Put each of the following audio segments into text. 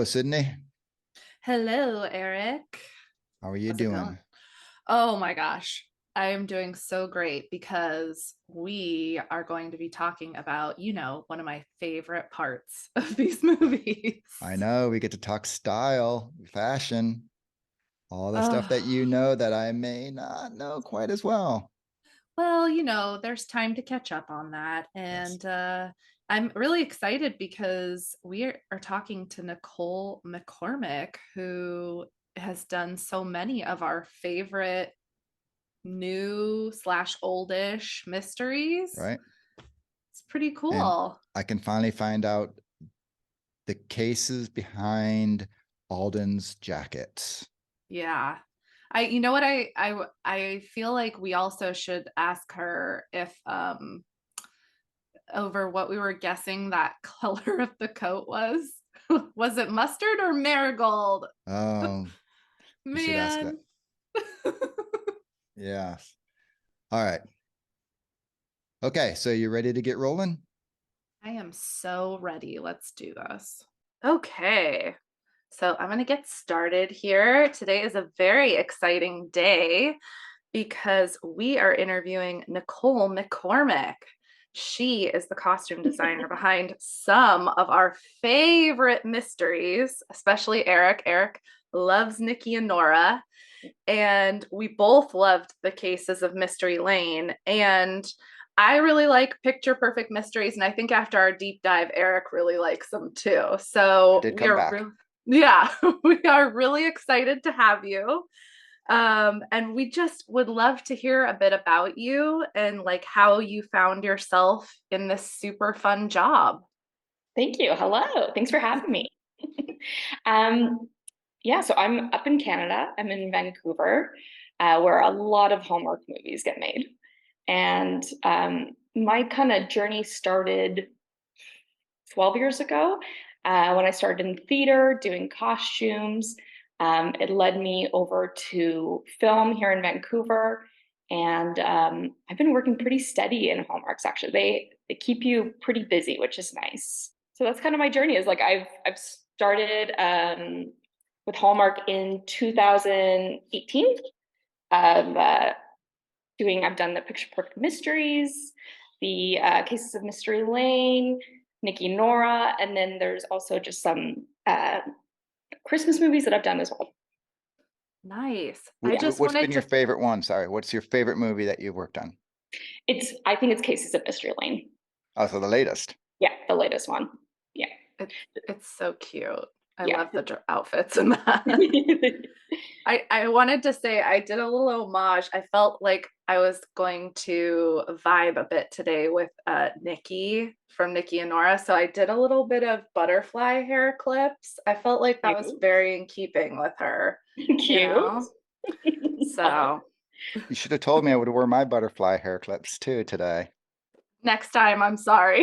Hello, Sydney. Hello, Eric. How are you How's it going? doing? Oh my gosh. I am doing so great because we are going to be talking about, one of my favorite parts of these movies. I know we get to talk style, fashion, all the stuff that Oh, you know that I may not know quite as well. well, there's time to catch up on that. Yes. And I'm really excited because we are talking to Nicole McCormick, who has done so many of our favorite new slash oldish mysteries. Right. It's pretty And cool. I can finally find out the cases behind Alden's jackets. Yeah. You know what I feel like we also should ask her if over what we were guessing that color of the coat was. Was it mustard or marigold? Oh, we should ask that. Man. Yes. All right. Okay, so you ready to get rolling? I am so ready. Let's do this. Okay. So I'm going to get started here. Today is a very exciting day because we are interviewing Nicole McCormick. She is the costume designer behind some of our favorite mysteries, especially Eric. Eric loves Nikki and Nora, and we both loved the cases of Mystery Lane. And I really like picture perfect mysteries, and I think after our deep dive, Eric really likes them too. I So did we come are back. really, yeah, we are really excited to have you. And we just would love to hear a bit about you and like how you found yourself in this super fun job. Thank you. Hello. Thanks for having me. Um, yeah, so I'm up in Canada. I'm in Vancouver, where a lot of Hallmark movies get made. And my kind of journey started 12 years ago when I started in theater doing costumes. It led me over to film here in Vancouver. And I've been working pretty steady in Hallmarks, actually. They keep you pretty busy, which is nice. So that's kind of my journey is like I've started with Hallmark in 2018. Of I've done the Picture Perfect Mysteries, the Cases of Mystery Lane, Nikki and Nora, and then there's also just some Christmas movies that I've done as well. Nice. I Yeah, just What's been wanted your to, favorite one? Sorry, what's your favorite movie that you've worked on? I think it's Cases of Mystery Lane. Oh, so the latest. Yeah, the latest one. Yeah, it's so cute. I yeah. love the outfits in that. I wanted to say I did a little homage. I felt like I was going to vibe a bit today with Nikki from Nikki and Nora. So I did a little bit of butterfly hair clips. I felt like that was Cute. very in keeping with her, you Cute. know? Love So You should have told me I would have worn my butterfly hair clips too today. next time, I'm sorry.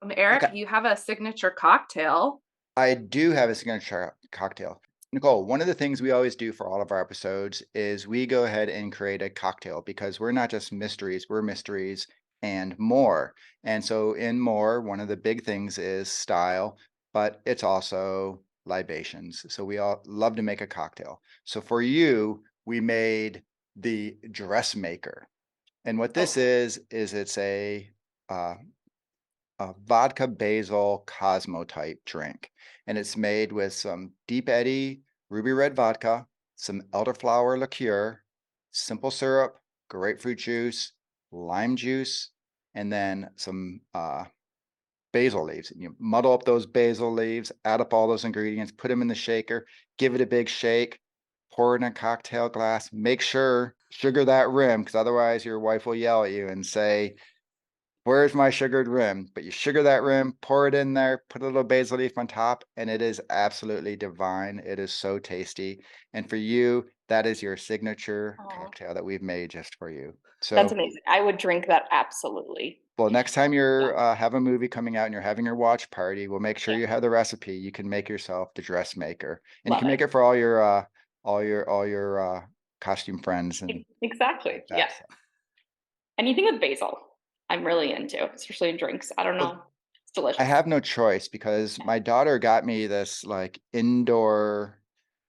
it. Eric, Okay. you have a signature cocktail. I do have a signature cocktail. Nicole, one of the things we always do for all of our episodes is we go ahead and create a cocktail because we're not just mysteries, we're mysteries and more. And so, in more, one of the big things is style, but it's also libations. So, we all love to make a cocktail. So, for you, we made the dressmaker. And what this Oh, is uh, a vodka basil Cosmo type drink. And it's made with some deep Eddy ruby red vodka, some elderflower liqueur, simple syrup, grapefruit juice, lime juice, and then some basil leaves. And you muddle up those basil leaves, add up all those ingredients, put them in the shaker, give it a big shake, pour it in a cocktail glass. Make sure sugar that rim, because otherwise your wife will yell at you and say, "Where's my sugared rim?" But you sugar that rim, pour it in there, put a little basil leaf on top, and it is absolutely divine. It is so tasty. And for you, that is your signature oh, cocktail that we've made just for you. that's So, amazing. I would drink that absolutely. well, next time Yeah, you're have a movie coming out and you're having your watch party, we'll make sure yeah, you have the recipe. You can make yourself the dressmaker, and you love can make it. it for all your costume friends and Exactly. like Yeah. that. So, Anything with basil, I'm really into, especially in drinks. I don't well, know. It's delicious. I have no choice because my daughter got me this like indoor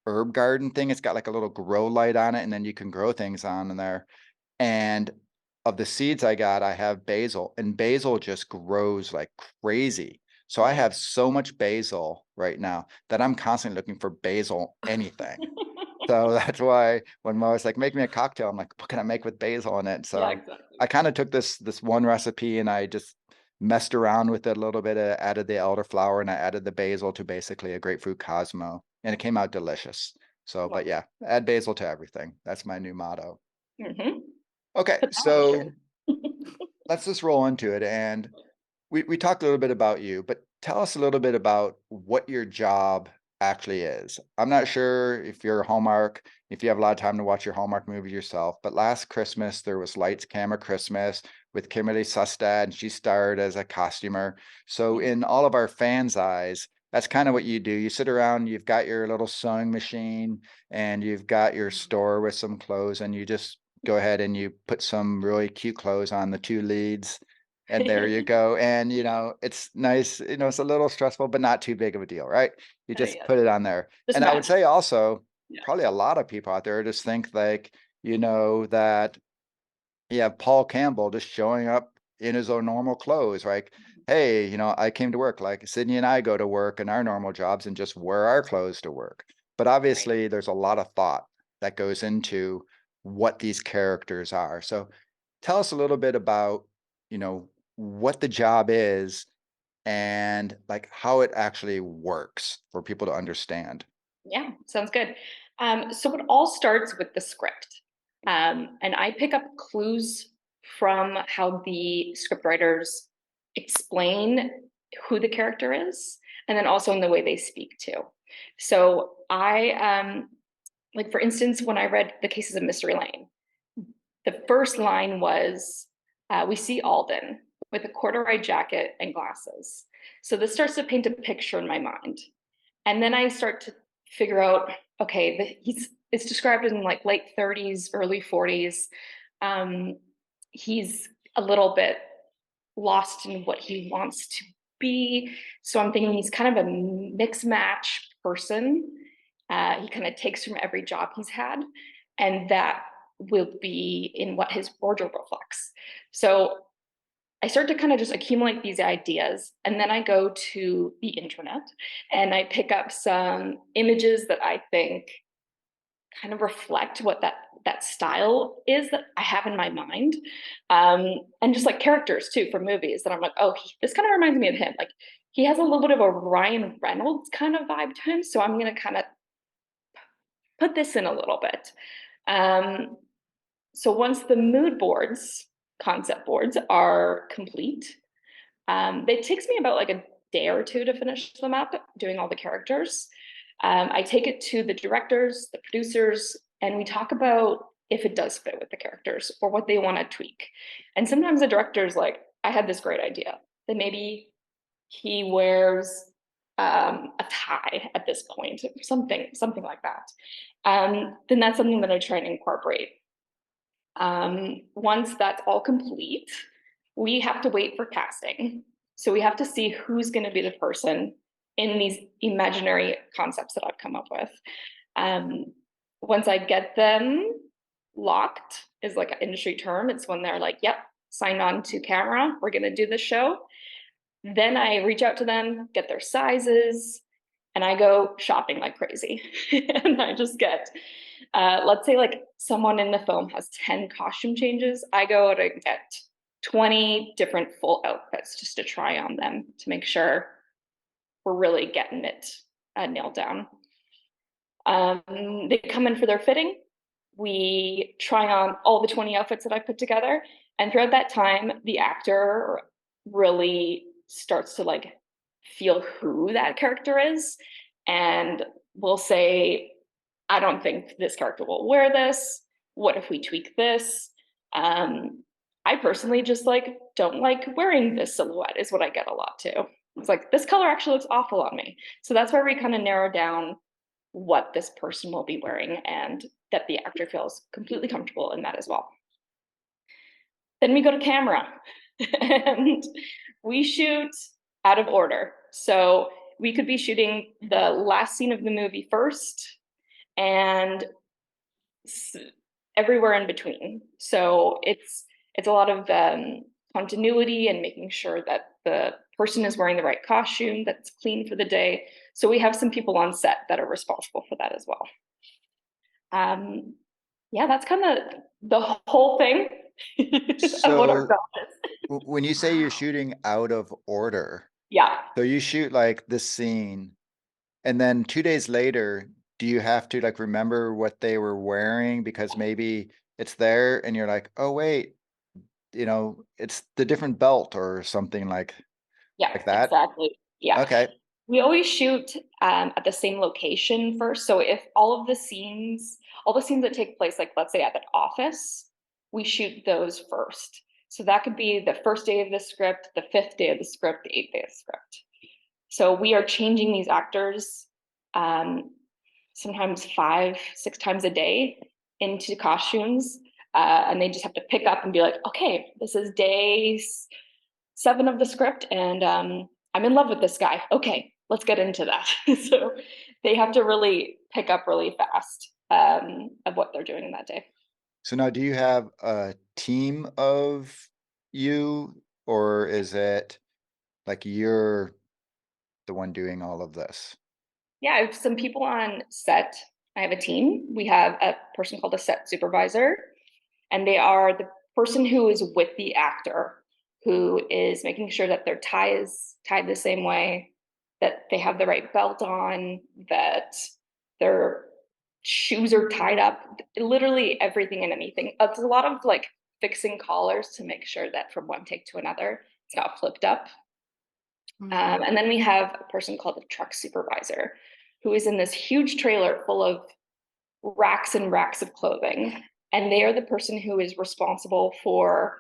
herb garden thing. It's got like a little grow light on it, and then you can grow things on in there. And of the seeds I got, I have basil, and basil just grows like crazy. So I have so much basil right now that I'm constantly looking for basil anything. So that's why when Mo's like, make me a cocktail, I'm like, what can I make with basil in it? Yeah, So exactly. I kind of took this one recipe and I just messed around with it a little bit. I added the elderflower and I added the basil to basically a grapefruit Cosmo, and it came out delicious. So, but yeah, add basil to everything. That's my new motto. Mm-hmm. Okay, Put that on a so shirt. let's just roll into it. And we talked a little bit about you, but tell us a little bit about what your job actually is. I'm not sure if you're Hallmark, if you have a lot of time to watch your Hallmark movies yourself, but last Christmas there was Lights Camera Christmas with Kimberly Sustad, and she starred as a costumer. So in all of our fans' eyes, that's kind of what you do. You sit around, you've got your little sewing machine, and you've got your store with some clothes, and you just go ahead and you put some really cute clothes on the two leads, and there you go. And it's nice, it's a little stressful, but not too big of a deal, right? You just Yeah. put it on there. Just And I would magic. say also, Yeah. probably a lot of people out there just think like, that you have Paul Campbell just showing up in his own normal clothes, like, hey, I came to work, like Sydney and I go to work in our normal jobs and just wear our clothes to work. But obviously there's a lot of thought that goes into what these characters are. So tell us a little bit about, what the job is and like how it actually works for people to understand. Yeah, sounds good. So it all starts with the script. And I pick up clues from how the script writers explain who the character is, and then also in the way they speak too. So like for instance, when I read The Cases of Mystery Lane, the first line was, we see Alden with a corduroy jacket and glasses. So this starts to paint a picture in my mind. And then I start to figure out, okay, it's described in like late 30s, early 40s. He's a little bit lost in what he wants to be. So I'm thinking he's kind of a mix match person. He kind of takes from every job he's had, and that will be in what his wardrobe reflects. So I start to kind of just accumulate these ideas, and then I go to the internet and I pick up some images that I think kind of reflect what that style is that I have in my mind, and just like characters too from movies that I'm like, oh, this kind of reminds me of him. Like he has a little bit of a Ryan Reynolds kind of vibe to him, so I'm gonna kind of put this in a little bit. Um, so once the mood boards, concept boards are complete, it takes me about like a day or two to finish them up, doing all the characters. I take it to the directors, the producers, and we talk about if it does fit with the characters or what they want to tweak. And sometimes the director's like, I had this great idea that maybe he wears a tie at this point, something like that. Then that's something that I try and incorporate. Once that's all complete, we have to wait for casting. So we have to see who's going to be the person in these imaginary concepts that I've come up with. Um, Once I get them locked, is like an industry term. It's when they're like, yep, sign on to camera. We're going to do this show. Then I reach out to them, get their sizes, and I go shopping like crazy. And I just get, let's say like someone in the film has 10 costume changes. I go out and get 20 different full outfits just to try on them to make sure we're really getting it nailed down. They come in for their fitting. We try on all the 20 outfits that I put together. And throughout that time, the actor really starts to like feel who that character is. And will say, I don't think this character will wear this. What if we tweak this? I personally just like don't like wearing this silhouette is what I get a lot too. It's like this color actually looks awful on me. So that's where we kind of narrow down what this person will be wearing and that the actor feels completely comfortable in that as well. Then we go to camera and we shoot out of order. So we could be shooting the last scene of the movie first and everywhere in between. So it's a lot of continuity and making sure that the person is wearing the right costume, that's clean for the day. So we have some people on set that are responsible for that as well. Yeah, that's kind of the whole thing of what our So job is. when you say you're shooting out of order, Yeah. so you shoot like this scene, and then 2 days later, do you have to like remember what they were wearing because maybe it's there and you're like, oh wait, it's the different belt or something Yeah, that? exactly. Yeah. Okay. We always shoot at the same location first. So if all the scenes that take place, like let's say at the office, we shoot those first. So that could be the first day of the script, the 5th day of the script, the 8th day of the script. So we are changing these actors sometimes 5, 6 times a day into costumes. And they just have to pick up and be like, okay, this is day 7 of the script, and I'm in love with this guy. Okay, let's get into that. So they have to really pick up really fast of what they're doing in that day. So now do you have a team of you, or is it like you're the one doing all of this? Yeah, I have some people on set. I have a team. We have a person called a set supervisor, and they are the person who is with the actor, who is making sure that their tie is tied the same way, that they have the right belt on, that their shoes are tied up, literally everything and anything. It's a lot of like fixing collars to make sure that from one take to another, it's not flipped up. And then we have a person called the truck supervisor, who is in this huge trailer full of racks and racks of clothing. And they are the person who is responsible for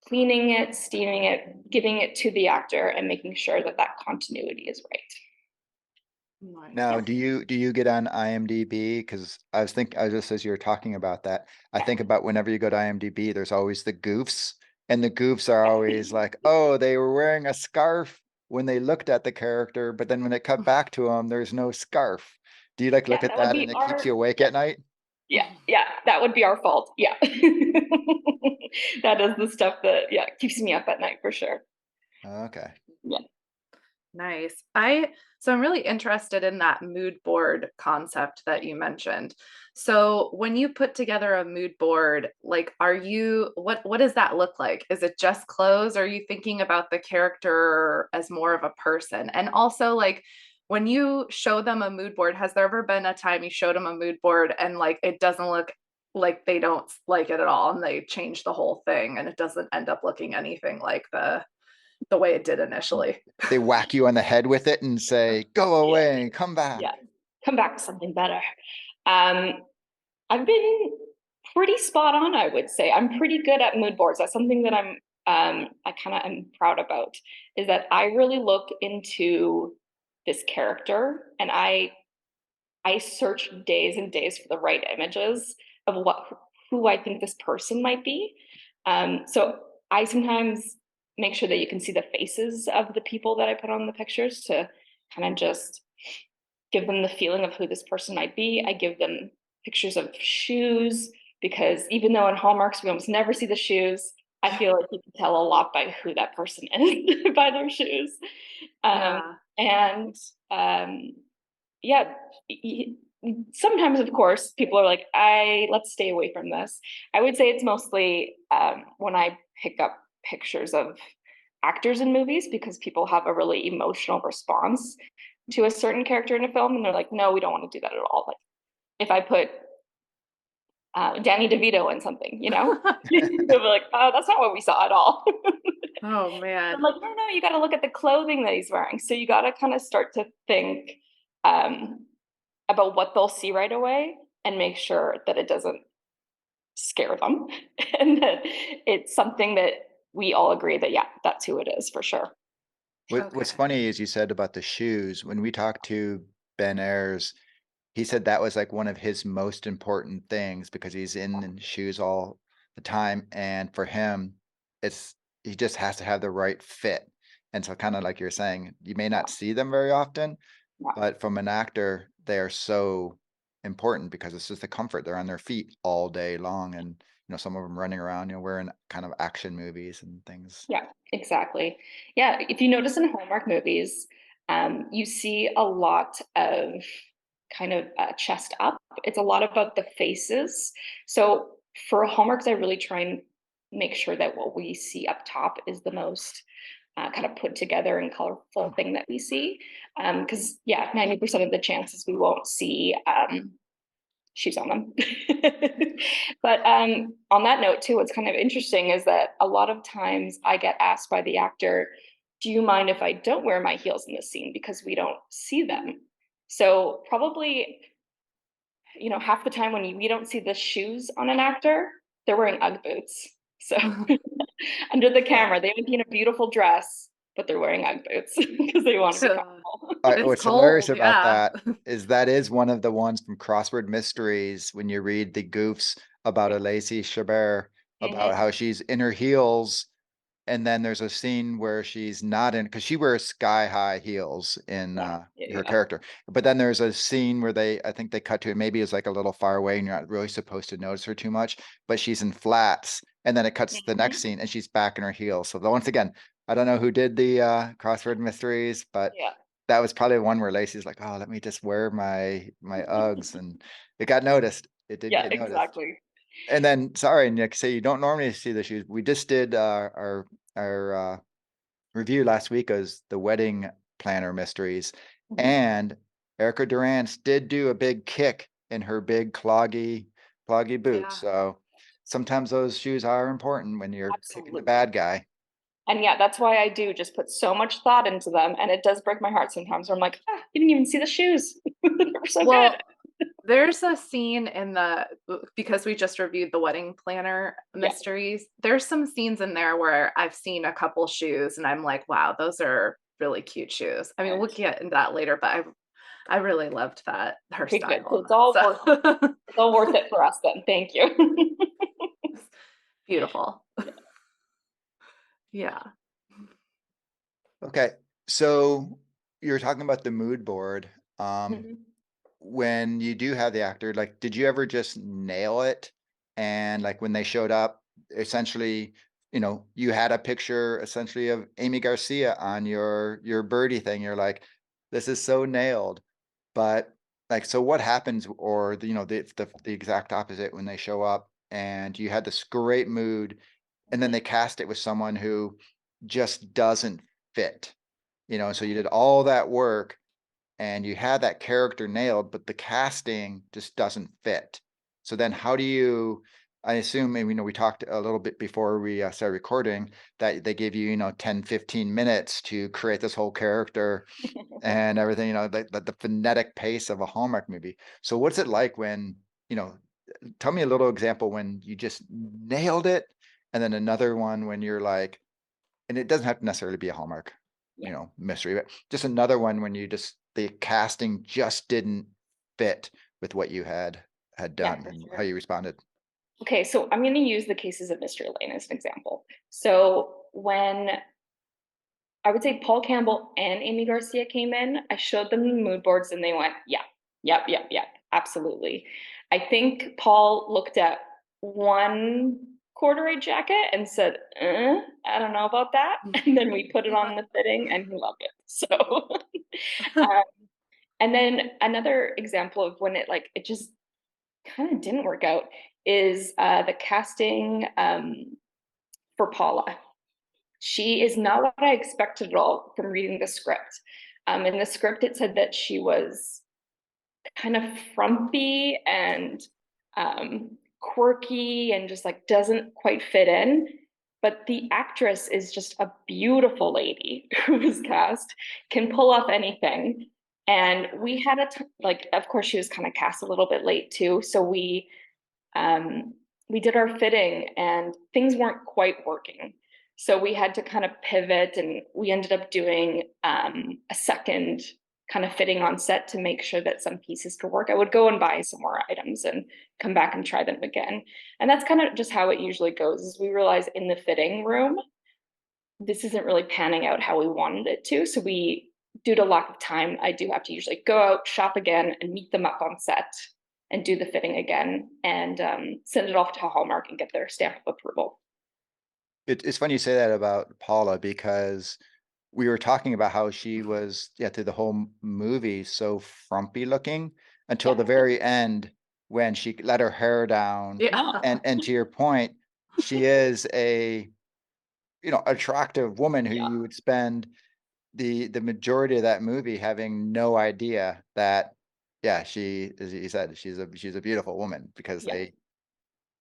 cleaning it, steaming it, giving it to the actor, and making sure that that continuity is right. Now, do you get on IMDb? Because I was just as you were talking about that, I think about whenever you go to IMDb, there's always the goofs, and the goofs are always like, oh, they were wearing a scarf when they looked at the character, but then when it cut back to them, there's no scarf. Do you like look Yeah, at that would that be and it keeps our, you awake yeah, at night? yeah, that would be our fault. Yeah. That is the stuff that, yeah, keeps me up at night for sure. Okay. Yeah. Nice. So I'm really interested in that mood board concept that you mentioned. So when you put together a mood board, like what does that look like? Is it just clothes? Are you thinking about the character as more of a person? And also like when you show them a mood board, has there ever been a time you showed them a mood board and like it doesn't look like they don't like it at all and they change the whole thing and it doesn't end up looking anything like the way it did initially? They whack you on the head with it and say, go Yeah. away and come back. Yeah. Come back to something better. Um, I've been pretty spot on, I would say. I'm pretty good at mood boards. That's something that I kind of am proud about, is that I really look into this character and I search days and days for the right images of who I think this person might be. So I sometimes make sure that you can see the faces of the people that I put on the pictures to kind of just give them the feeling of who this person might be. I give them pictures of shoes because even though in Hallmarks we almost never see the shoes, I feel like you can tell a lot by who that person is by their shoes. Yeah. And yeah, sometimes of course people are like, let's stay away from this. I would say it's mostly when I pick up pictures of actors in movies because people have a really emotional response to a certain character in a film and they're like, no, we don't want to do that at all. Like if I put Danny DeVito in something, they'll be like, oh, that's not what we saw at all. Oh man. I'm like, no, you got to look at the clothing that he's wearing. So you got to kind of start to think about what they'll see right away and make sure that it doesn't scare them and that it's something that we all agree that, yeah, that's who it is for sure. What's funny is you said about the shoes. When we talked to Ben Ayers, he said that was like one of his most important things because he's in shoes all the time. And for him, he just has to have the right fit. And so kind of like you're saying, you may not see them very often, Yeah. but from an actor, they are so important because it's just a comfort. They're on their feet all day long, and some of them running around, wearing kind of action movies and things. Yeah, exactly. Yeah, if you notice in Hallmark movies, you see a lot of kind of chest up. It's a lot about the faces. So for Hallmarks, I really try and make sure that what we see up top is the most kind of put together and colorful thing that we see. Because yeah, 90% of the chances we won't see shoes on them. But on that note too, what's kind of interesting is that a lot of times I get asked by the actor, do you mind if I don't wear my heels in this scene because we don't see them? So probably, half the time when we don't see the shoes on an actor, they're wearing UGG boots. So under the camera, they might be in a beautiful dress, but they're wearing UGG boots because they want to be comfortable. It's What's hilarious cold, about yeah. that is one of the ones from Crossword Mysteries when you read the goofs about Lacey Chabert, about how she's in her heels, and then there's a scene where she's not in, because she wears sky high heels in her character. But then there's a scene where I think they cut to it. Maybe it's like a little far away and you're not really supposed to notice her too much, but she's in flats. And then it cuts to the next scene and she's back in her heels. So once again, I don't know who did the Crossword Mysteries, but that was probably one where Lacey's like, oh, let me just wear my Uggs. And it got noticed. It did get noticed. Exactly. And then, sorry, Nick, say you don't normally see the shoes. We just did our review last week as the wedding planner mysteries, and Erica Durance did do a big kick in her big cloggy boots. So sometimes those shoes are important when you're kicking the bad guy. And yeah, that's why I do just put so much thought into them, and it does break my heart sometimes where I'm like, you didn't even see the shoes. They're so good. There's a scene in because we just reviewed the wedding planner mysteries, there's some scenes in there where I've seen a couple shoes and I'm like, wow, those are really cute shoes. I mean, we'll get into that later, but I really loved that, her style. So it's all worth it for us then. Thank you. Beautiful. Yeah. Okay. So you're talking about the mood board. When you do have the actor, like, did you ever just nail it? And like when they showed up, essentially, you had a picture essentially of Amy Garcia on your birdie thing. You're like, this is so nailed. But like, so what happens, or the exact opposite when they show up and you had this great mood and then they cast it with someone who just doesn't fit, so you did all that work and you had that character nailed, but the casting just doesn't fit. So then how do you, I assume, we talked a little bit before we started recording that they give you, 10, 15 minutes to create this whole character and everything, the phonetic pace of a Hallmark movie. So what's it like when, tell me a little example when you just nailed it, and then another one when you're like, and it doesn't have to necessarily be a Hallmark, mystery, but just another one when the casting just didn't fit with what you had done and how you responded. Okay, so I'm going to use the cases of Mystery Lane as an example. So when I would say Paul Campbell and Amy Garcia came in, I showed them the mood boards and they went, yeah, absolutely. I think Paul looked at one corduroy jacket and said, I don't know about that. And then we put it on the fitting and he loved it. So, and then another example of when it just kind of didn't work out is the casting for Paula. She is not what I expected at all from reading the script. In the script, it said that she was kind of frumpy and quirky and just doesn't quite fit in. But the actress is just a beautiful lady who was cast, can pull off anything. And we had of course, she was kind of cast a little bit late too. So we did our fitting and things weren't quite working. So we had to kind of pivot and we ended up doing a second kind of fitting on set to make sure that some pieces could work. I would go and buy some more items and come back and try them again. And that's kind of just how it usually goes, is we realize in the fitting room, this isn't really panning out how we wanted it to. So due to lack of time, I do have to usually go out, shop again, and meet them up on set and do the fitting again and send it off to Hallmark and get their stamp of approval. It's funny you say that about Paula, because we were talking about how she was, through the whole movie, so frumpy looking until the very end when she let her hair down. Yeah. And to your point, she is a, attractive woman who you would spend the majority of that movie having no idea that, she, as you said, she's a beautiful woman, because they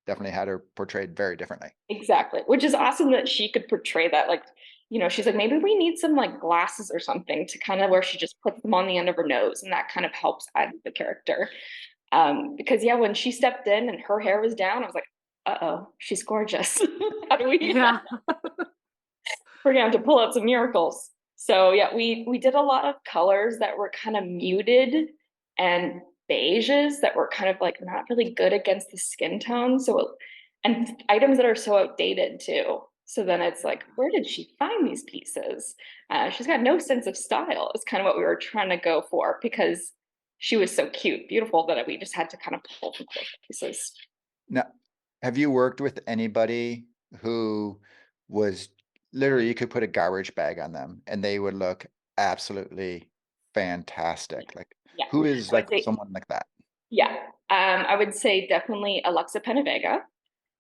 definitely had her portrayed very differently. Exactly. Which is awesome that she could portray that. Like, she's like, maybe we need some like glasses or something to kind of where she just puts them on the end of her nose, and that kind of helps add to the character. Because when she stepped in and her hair was down, I was like, uh-oh, she's gorgeous. How do we we're gonna have to pull out some miracles. So we did a lot of colors that were kind of muted and beiges that were kind of like not really good against the skin tone. And items that are so outdated too. So then it's like, where did she find these pieces? She's got no sense of style. Is kind of what we were trying to go for, because she was so cute, beautiful, that we just had to kind of pull from pieces. Now, have you worked with anybody who was literally, you could put a garbage bag on them and they would look absolutely fantastic? Like, who is like someone like that? I would say definitely Alexa Penavega.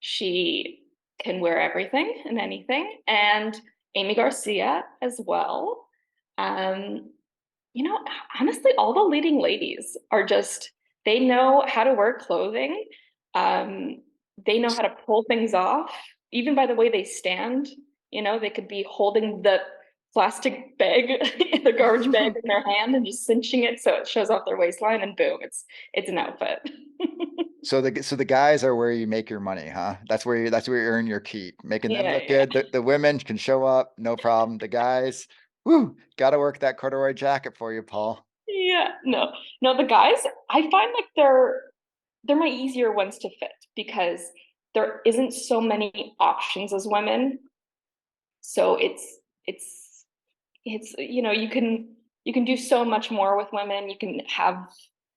She can wear everything and anything. And Amy Garcia as well. Honestly, all the leading ladies are just, they know how to wear clothing. They know how to pull things off, even by the way they stand. They could be holding the plastic bag, the garbage bag in their hand and just cinching it so it shows off their waistline, and boom, it's an outfit. So the guys are where you make your money, huh? That's where you earn your keep, making them look good. The women can show up, no problem. The guys, gotta work that corduroy jacket for you, Paul. No, the guys, I find like they're my easier ones to fit, because there isn't so many options as women. So you can do so much more with women. You can have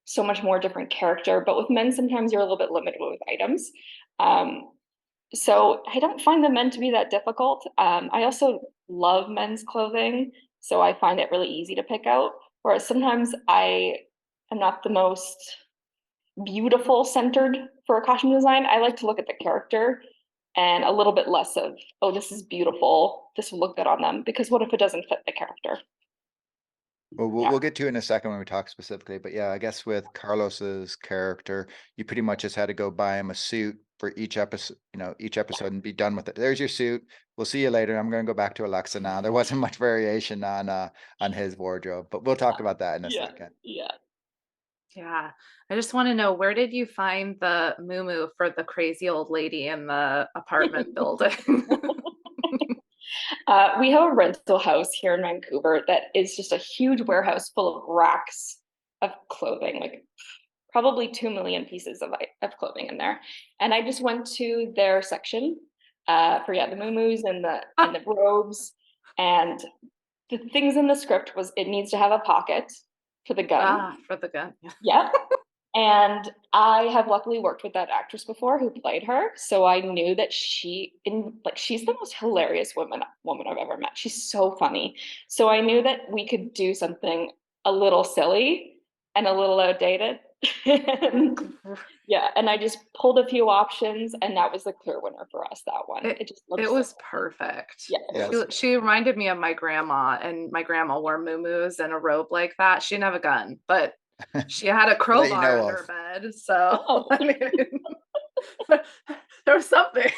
so much more different character, but with men, sometimes you're a little bit limited with items. So I don't find the men to be that difficult. I also love men's clothing, so I find it really easy to pick out. Whereas sometimes I am not the most beautiful centered for a costume design. I like to look at the character and a little bit less of, oh, this is beautiful, this will look good on them, because what if it doesn't fit the character? Well, we'll get to it in a second when we talk specifically, but I guess with Carlos's character, you pretty much just had to go buy him a suit for each episode, and be done with it. There's your suit. We'll see you later. I'm going to go back to Alexa now. There wasn't much variation on his wardrobe, but we'll talk about that in a second. Yeah. I just want to know, where did you find the muumuu for the crazy old lady in the apartment building? We have a rental house here in Vancouver that is just a huge warehouse full of racks of clothing, like probably 2 million pieces of clothing in there. And I just went to their section for the muumuus and the robes, and the things in the script was it needs to have a pocket for the gun. For the gun. Yeah. And I have luckily worked with that actress before who played her. So I knew that she's the most hilarious woman I've ever met. She's so funny. So I knew that we could do something a little silly and a little outdated. And I just pulled a few options, and that was the clear winner for us, that one. It was perfect. Yes. She reminded me of my grandma, and my grandma wore muumuus and a robe like that. She didn't have a gun, but she had a crowbar in her bed. So I mean, there was something.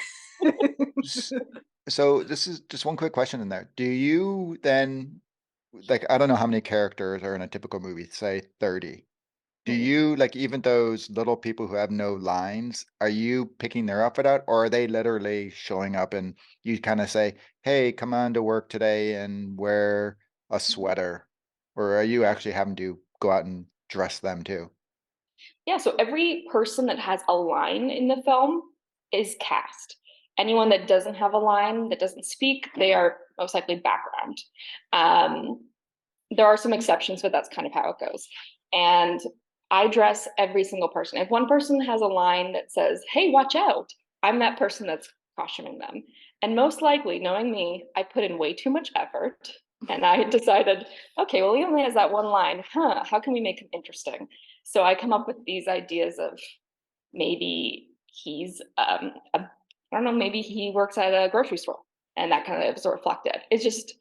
So this is just one quick question in there. Do you then, like, I don't know how many characters are in a typical movie, say 30. Do you, like, even those little people who have no lines, are you picking their outfit out, or are they literally showing up and you kind of say, hey, come on to work today and wear a sweater? Or are you actually having to go out and dress them too? Yeah, so every person that has a line in the film is cast. anyone that doesn't have a line, that doesn't speak, they are most likely background. There are some exceptions, but that's kind of how it goes. And I dress every single person. If one person has a line that says, hey, watch out, I'm that person that's costuming them. And most likely, knowing me, I put in way too much effort. And I decided, okay, well, he only has that one line. How can we make him interesting? So I come up with these ideas of maybe he's, I don't know, maybe he works at a grocery store, and that kind of is reflected. It's just,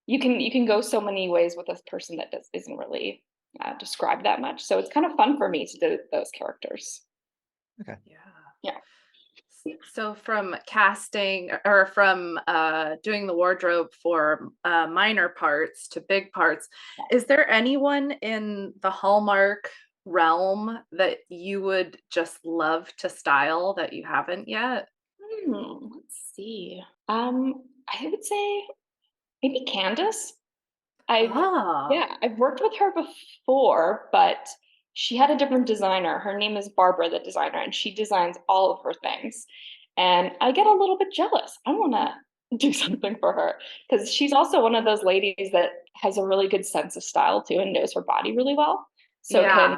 you can go so many ways with this person that isn't really described that much. So it's kind of fun for me to do those characters. Okay. Yeah. So from casting or from doing the wardrobe for minor parts to big parts, is there anyone in the Hallmark realm that you would just love to style that you haven't yet? Let's see. I would say maybe Candace. I've worked with her before, but she had a different designer. Her name is Barbara, the designer, and she designs all of her things. And I get a little bit jealous. I want to do something for her because she's also one of those ladies that has a really good sense of style too and knows her body really well. So I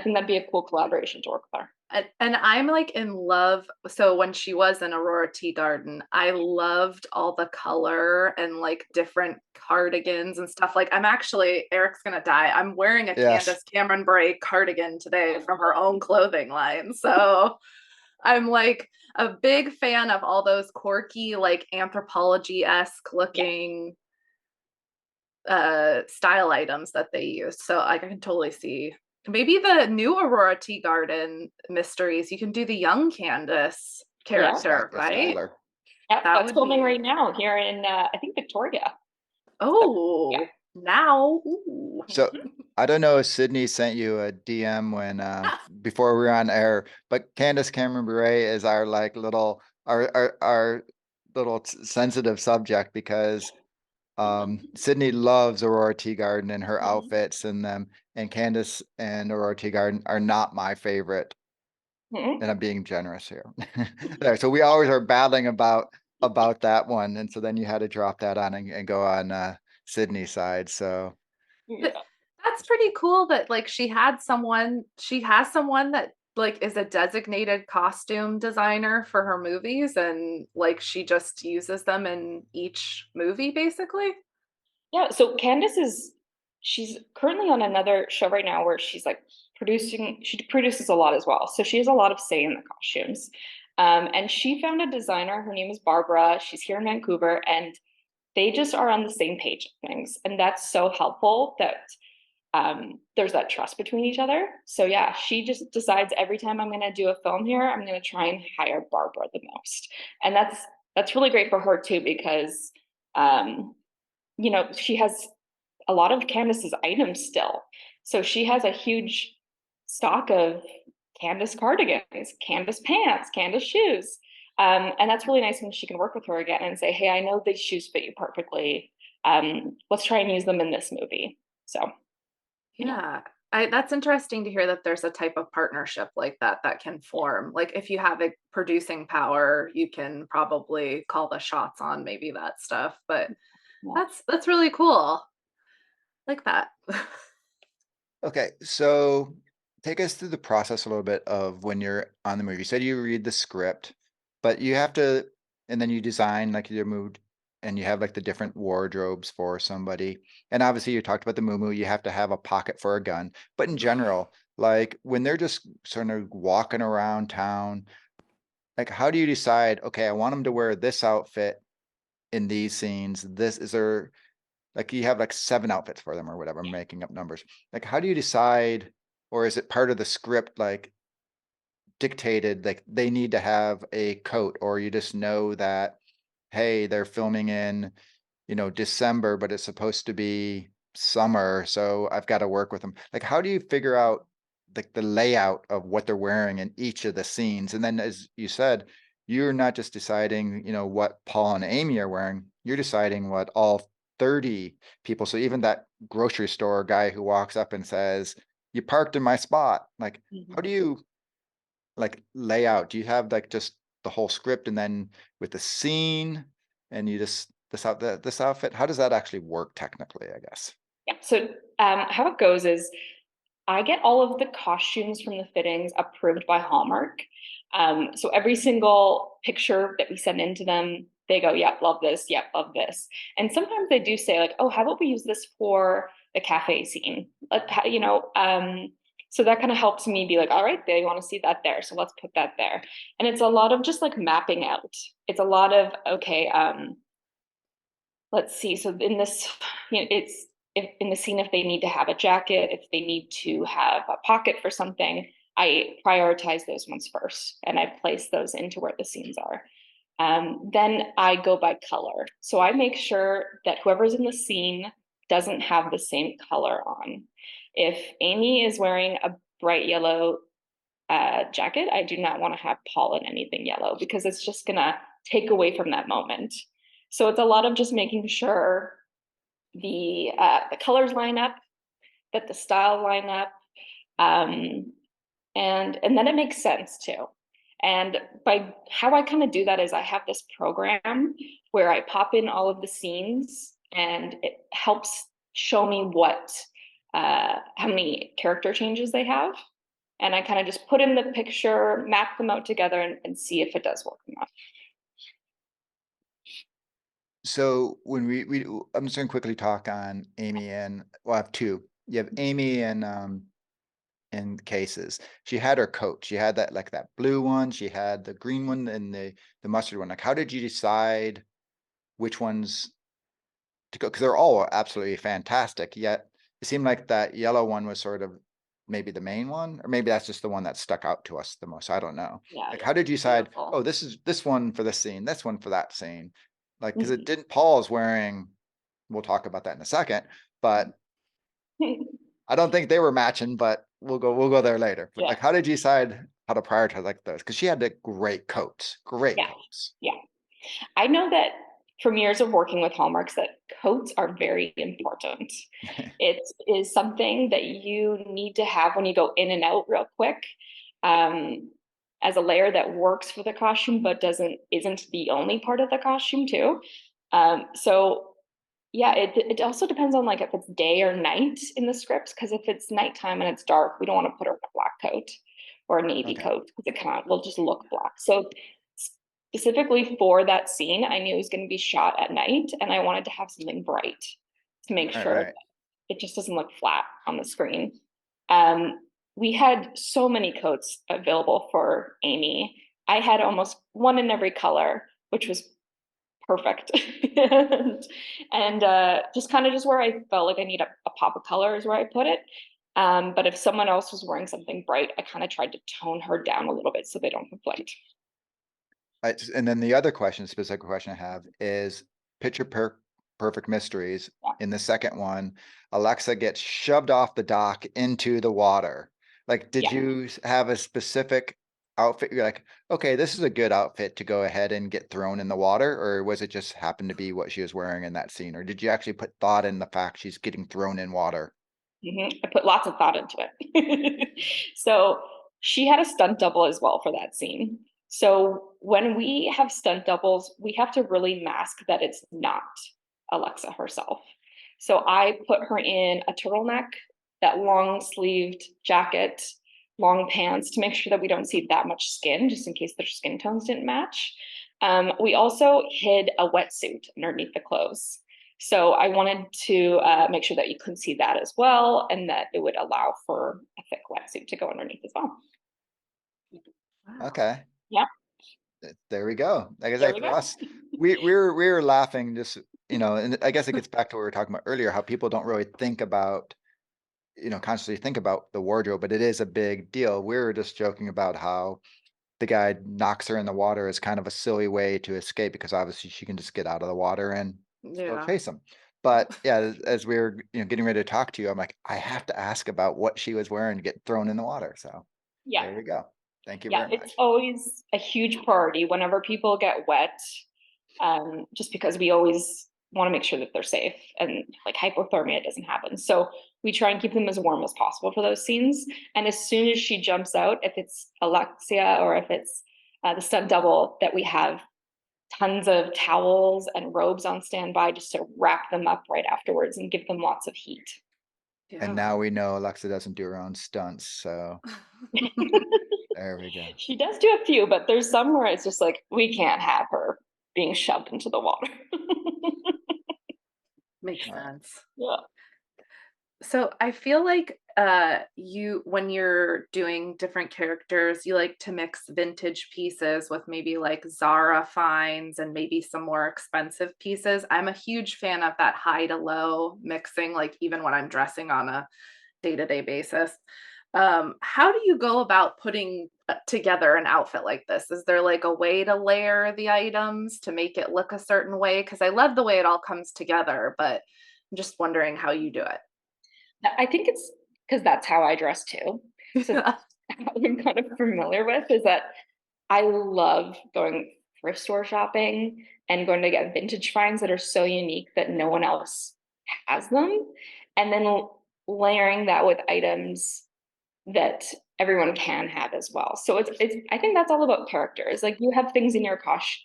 think that'd be a cool collaboration to work with her. And I'm like in love. So when she was in Aurora Tea Garden, I loved all the color and like different cardigans and stuff. Like Eric's gonna die. I'm wearing a Candace Cameron Bure cardigan today from her own clothing line. So I'm like a big fan of all those quirky, like Anthropology-esque looking style items that they use. So I can totally see maybe the new Aurora Tea Garden mysteries. You can do the young Candace character, right? Yeah, that's filming right now here in I think Victoria. Oh, now. Ooh. So I don't know if Sydney sent you a DM when before we were on air, but Candace Cameron Bure is our like little our little sensitive subject because Sydney loves Aurora Tea Garden and her outfits and them, and Candace and Aurora Tea Garden are not my favorite. And I'm being generous here. There, so we always are battling about that one, and so then you had to drop that on and go on Sydney's side. So that's pretty cool that like she has someone that like is a designated costume designer for her movies, and like she just uses them in each movie basically. Yeah, so she's currently on another show right now where she's like she produces a lot as well. So she has a lot of say in the costumes. And she found a designer, her name is Barbara. She's here in Vancouver, and they just are on the same page of things. And that's so helpful that there's that trust between each other. So yeah, she just decides every time I'm gonna do a film here, I'm gonna try and hire Barbara the most. And that's really great for her too, because she has a lot of Candace's items still. So she has a huge stock of Candace cardigans, Candace pants, Candace shoes. And that's really nice when she can work with her again and say, hey, I know these shoes fit you perfectly. Let's try and use them in this movie. So yeah. That's interesting to hear that there's a type of partnership like that can form. Like if you have a producing power, you can probably call the shots on maybe that stuff. But that's really cool. Like that. Okay, so take us through the process a little bit of when you're on the movie. You said you read the script, but you have to, and then you design like your mood, and you have like the different wardrobes for somebody. And obviously you talked about the moo you have to have a pocket for a gun. But in general, like when they're just sort of walking around town, like how do you decide, okay, I want them to wear this outfit in these scenes. This is there like you have like 7 outfits for them or whatever, I'm making up numbers. Like how do you decide, or is it part of the script like dictated like they need to have a coat, or you just know that hey, they're filming in December, but it's supposed to be summer, so I've got to work with them. Like how do you figure out like the layout of what they're wearing in each of the scenes? And then as you said, you're not just deciding what Paul and Amy are wearing, you're deciding what all 30 people, so even that grocery store guy who walks up and says, you parked in my spot, like how do you like lay out? Do you have like just the whole script and then with the scene and you just this outfit, how does that actually work technically, I guess? Yeah. So how it goes is I get all of the costumes from the fittings approved by Hallmark. So every single picture that we send into them, they go, yep, love this, yep, love this. And sometimes they do say like, oh, how about we use this for the cafe scene? So that kind of helps me be like, all right, they want to see that there. So let's put that there. And it's a lot of just like mapping out. It's a lot of, okay, let's see. So in this, it's if in the scene, if they need to have a jacket, if they need to have a pocket for something, I prioritize those ones first and I place those into where the scenes are. Then I go by color. So I make sure that whoever's in the scene doesn't have the same color on. If Amy is wearing a bright yellow jacket, I do not want to have Paul in anything yellow because it's just going to take away from that moment. So it's a lot of just making sure the colors line up, that the style line up, and then it makes sense too. And by how I kind of do that is I have this program where I pop in all of the scenes and it helps show me how many character changes they have. And I kind of just put in the picture, map them out together and see if it does work or not. So when I'm just gonna quickly talk on Amy and well, I have two. You have Amy and in cases. She had her coat. She had that blue one, she had the green one and the mustard one. Like, how did you decide which ones to go? Because they're all absolutely fantastic, yet it seemed like that yellow one was sort of maybe the main one, or maybe that's just the one that stuck out to us the most. I don't know. Yeah, Like, yeah. how did you decide, Beautiful. oh, this is this one for this scene, this one for that scene? Like, because Mhm. it didn't, Paul's wearing, we'll talk about that in a second, but I don't think they were matching, but we'll go there later. But Yeah. like, how did you decide how to prioritize like those? Because she had the great coats, great Yeah. coats. Yeah. I know that from years of working with Hallmarks that coats are very important. It is something that you need to have when you go in and out real quick, as a layer that works for the costume, but isn't the only part of the costume too. So yeah, it also depends on like if it's day or night in the scripts, because if it's nighttime and it's dark, we don't want to put her in a black coat or a navy Okay. coat because it will just look black. So specifically for that scene, I knew it was going to be shot at night and I wanted to have something bright to make sure Right. it just doesn't look flat on the screen. Um, we had so many coats available for Amy. I had almost one in every color, which was perfect. and just kind of just where I felt like I need a pop of color is where I put it. But if someone else was wearing something bright, I kind of tried to tone her down a little bit so they don't conflict. And then the other question, specific question I have is Perfect Mysteries. Yeah. In the second one, Alexa gets shoved off the dock into the water. Like, did Yeah. you have a specific outfit? You're like, okay, this is a good outfit to go ahead and get thrown in the water, or was it just happened to be what she was wearing in that scene? Or did you actually put thought in the fact she's getting thrown in water? I put lots of thought into it. So she had a stunt double as well for that scene. So when we have stunt doubles, we have to really mask that it's not Alexa herself. So I put her in a turtleneck, that long sleeved jacket, long pants to make sure that we don't see that much skin, just in case their skin tones didn't match. We also hid a wetsuit underneath the clothes. So I wanted to make sure that you couldn't see that as well, and that it would allow for a thick wetsuit to go underneath as well. Wow. Okay. Yeah. There we go. Like I There say, we for go. us, we were laughing just, and I guess it gets back to what we were talking about earlier, how people don't really think about, consciously think about the wardrobe, but it is a big deal. We were just joking about how the guy knocks her in the water is kind of a silly way to escape because obviously she can just get out of the water and go Yeah. chase him. But yeah, as we were, getting ready to talk to you, I'm like, I have to ask about what she was wearing to get thrown in the water. So Yeah. there we go. Thank you Yeah. very It's much. always a huge priority whenever people get wet, just because we always want to make sure that they're safe and like hypothermia doesn't happen. So we try and keep them as warm as possible for those scenes. And as soon as she jumps out, if it's Alexia or if it's the stunt double, that we have tons of towels and robes on standby just to wrap them up right afterwards and give them lots of heat. And now we know Alexa doesn't do her own stunts, so there we go. She does do a few, but there's some where it's just like, we can't have her being shoved into the water. Makes sense. Yeah. So I feel like you when you're doing different characters, you like to mix vintage pieces with maybe like Zara finds and maybe some more expensive pieces. I'm a huge fan of that high to low mixing, like even when I'm dressing on a day-to-day basis. How do you go about putting together an outfit like this? Is there like a way to layer the items to make it look a certain way? Because I love the way it all comes together, but I'm just wondering how you do it. I think it's because that's how I dress too. So that's how I'm kind of familiar with, is that I love going thrift store shopping and going to get vintage finds that are so unique that no one else has them. And then layering that with items that everyone can have as well. So it's I think that's all about characters. Like, you have things in your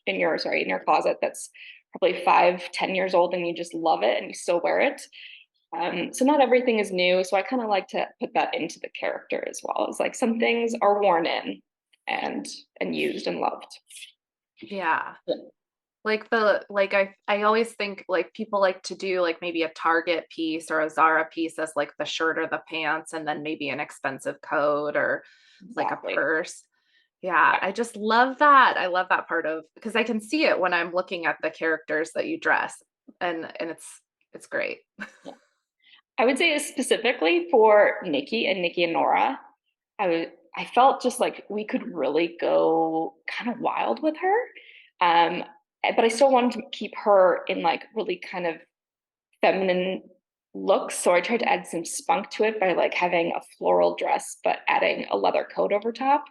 in your closet that's probably 5-10 years old and you just love it and you still wear it. So not everything is new. So I kind of like to put that into the character as well. It's like some things are worn in and used and loved. Yeah. I always think like people like to do like maybe a Target piece or a Zara piece as like the shirt or the pants, and then maybe an expensive coat or like a Exactly. purse. Yeah, I just love that. I love that part of, because I can see it when I'm looking at the characters that you dress, and it's great. Yeah. I would say specifically for Nikki and Nora, I felt just like we could really go kind of wild with her. Um, but I still wanted to keep her in like really kind of feminine looks. So I tried to add some spunk to it by like having a floral dress, but adding a leather coat over top.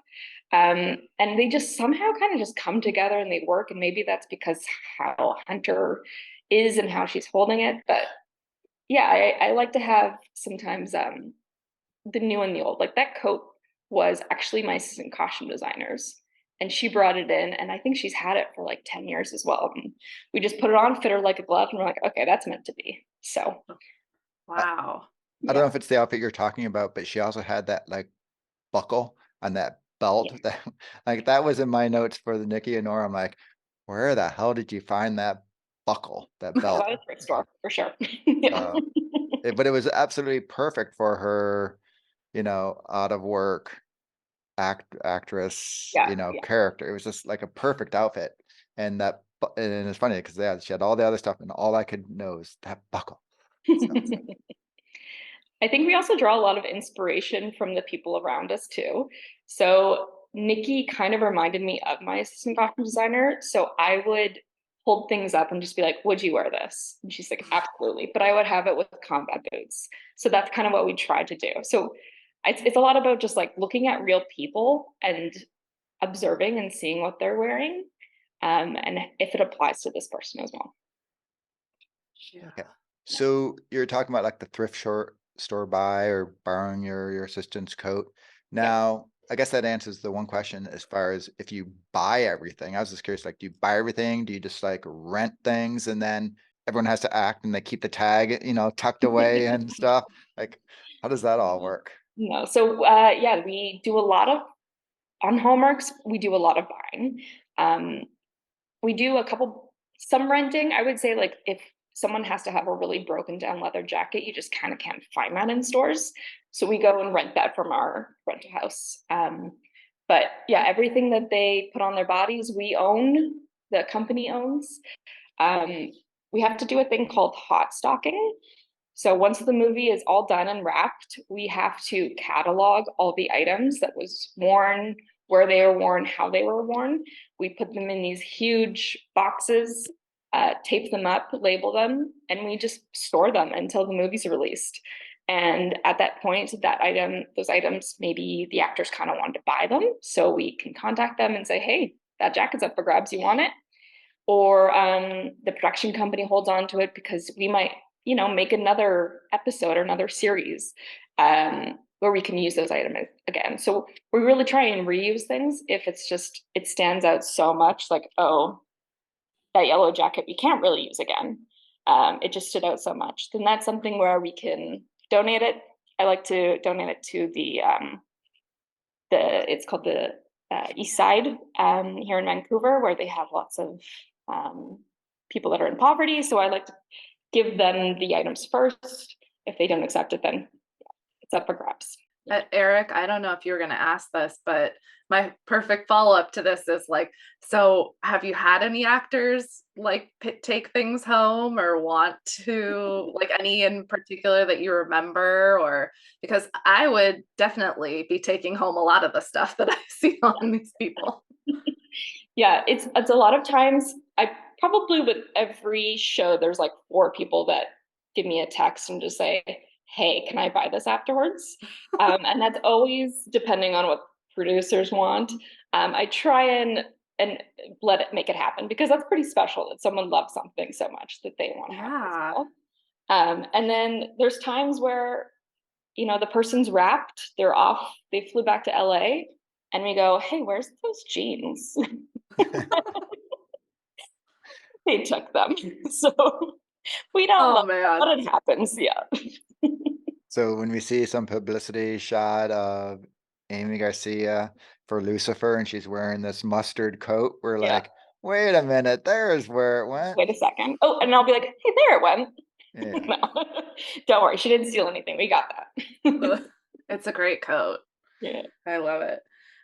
And they just somehow kind of just come together and they work. And maybe that's because how Hunter is and how she's holding it. But yeah, I like to have sometimes the new and the old. Like, that coat was actually my assistant costume designer's, and she brought it in, and I think she's had it for like 10 years as well. And we just put it on, fit her like a glove, and we're like, okay, that's meant to be. So Wow. I don't know if it's the outfit you're talking about, but she also had that like buckle on that belt yeah. that like that was in my notes for the Nikki and Nora. I'm like, where the hell did you find that buckle, that belt? At a thrift store for sure. Yeah. But it was absolutely perfect for her, out of work actress, Yeah. character. It was just like a perfect outfit. And and it's funny because she had all the other stuff, and all I could know is that buckle. So, I think we also draw a lot of inspiration from the people around us too. So Nikki kind of reminded me of my assistant costume designer. So I would hold things up and just be like, would you wear this? And she's like, absolutely. But I would have it with combat boots. So that's kind of what we tried to do. So it's a lot about just like looking at real people and observing and seeing what they're wearing. And if it applies to this person as well. okay. So you're talking about like the thrift store buy or borrowing your assistant's coat. Yeah. Now, I guess that answers the one question as far as if you buy everything. I was just curious, like, do you buy everything? Do you just like rent things and then everyone has to act and they keep the tag, tucked away and stuff? Like, how does that all work? No. So yeah, we do a lot of on Hallmarks, we do a lot of buying. We do some renting. I would say, like, if someone has to have a really broken down leather jacket, you just kind of can't find that in stores. So we go and rent that from our rental house. But yeah, everything that they put on their bodies, the company owns. We have to do a thing called hot stocking. So once the movie is all done and wrapped, we have to catalog all the items that was worn, where they were worn, how they were worn. We put them in these huge boxes, tape them up, label them, and we just store them until the movie's released. And at that point, those items, maybe the actors kind of wanted to buy them. So we can contact them and say, hey, that jacket's up for grabs, you want it? Or the production company holds on to it because we might make another episode or another series. where we can use those items again. So we really try and reuse things if it's just, it stands out so much, like, oh, that yellow jacket we can't really use again. It just stood out so much. Then that's something where we can donate it. I like to donate it to it's called the East Side here in Vancouver, where they have lots of people that are in poverty. So I like to give them the items first. If they don't accept it, then it's up for grabs. Eric, I don't know if you were going to ask this, but my perfect follow-up to this is like, so have you had any actors like take things home or want to, like any in particular that you remember? Or because I would definitely be taking home a lot of the stuff that I see on these people. Yeah, it's a lot of times. I probably with every show, there's like 4 people that give me a text and just say, hey, can I buy this afterwards? And that's always depending on what producers want. I try and let it make it happen, because that's pretty special that someone loves something so much that they want to have it as well. And then there's times where, the person's wrapped, they're off, they flew back to LA, and we go, hey, where's those jeans? They took them. So we don't know, man. but it happens. Yeah. So when we see some publicity shot of Amy Garcia for Lucifer and she's wearing this mustard coat, we're Yeah. like, wait a minute, there's where it went. Wait a second. Oh, and I'll be like, hey, there it went. Yeah. No, don't worry. She didn't steal anything. We got that. It's a great coat. Yeah. I love it.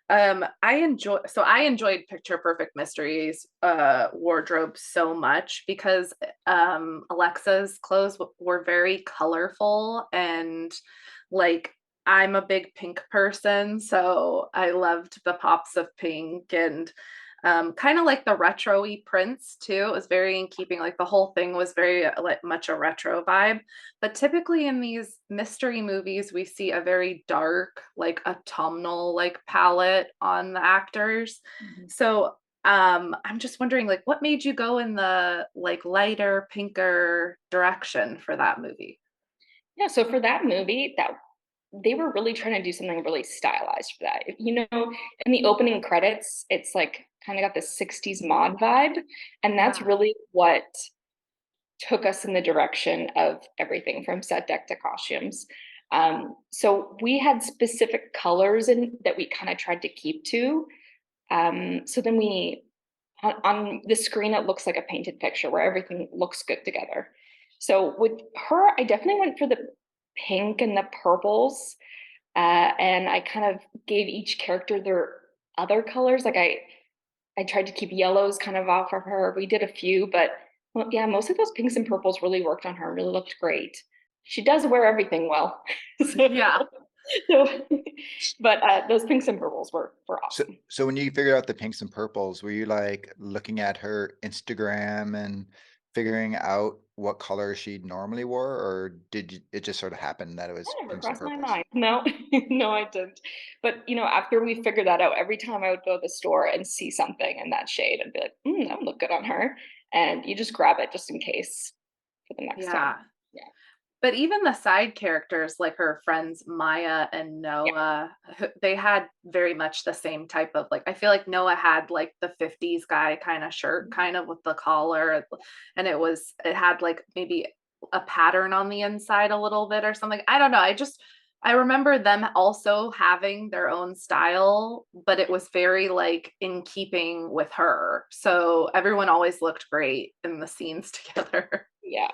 I enjoyed Picture Perfect Mysteries wardrobe so much because Alexa's clothes were very colorful, and like I'm a big pink person, so I loved the pops of pink and kind of like the retro-y prints too. It was very in keeping, like the whole thing was very like much a retro vibe. But typically in these mystery movies, we see a very dark, like autumnal like palette on the actors. So I'm just wondering, like, what made you go in the like lighter, pinker direction for that movie? Yeah. So for that movie, that they were really trying to do something really stylized for that. In the opening credits, it's like kind of got this 60s mod vibe. And that's Yeah. really what took us in the direction of everything from set deck to costumes. So we had specific colors in that we kind of tried to keep to. So then on the screen, it looks like a painted picture where everything looks good together. So with her, I definitely went for the pink and the purples. And I kind of gave each character their other colors. Like I tried to keep yellows kind of off of her. We did a few, but well, yeah, most of those pinks and purples really worked on her, really looked great. She does wear everything well. So, Yeah. so, but those pinks and purples were awesome. So when you figured out the pinks and purples, were you like looking at her Instagram and figuring out what color she normally wore, or it just sort of happen that it was That never pinks and crossed my purples? mind. No, no, I didn't. But after we figured that out, every time I would go to the store and see something in that shade, I'd be like, that would look good on her. And you just grab it just in case for the next Yeah. time. Yeah. But even the side characters, like her friends Maya and Yeah. Noah, they had very much the same type of, like, I feel like Noah had like the 50s guy kind of shirt, kind of with the collar, and it had like maybe a pattern on the inside a little bit or something. I don't know. I remember them also having their own style, but it was very like in keeping with her. So everyone always looked great in the scenes together. Yeah,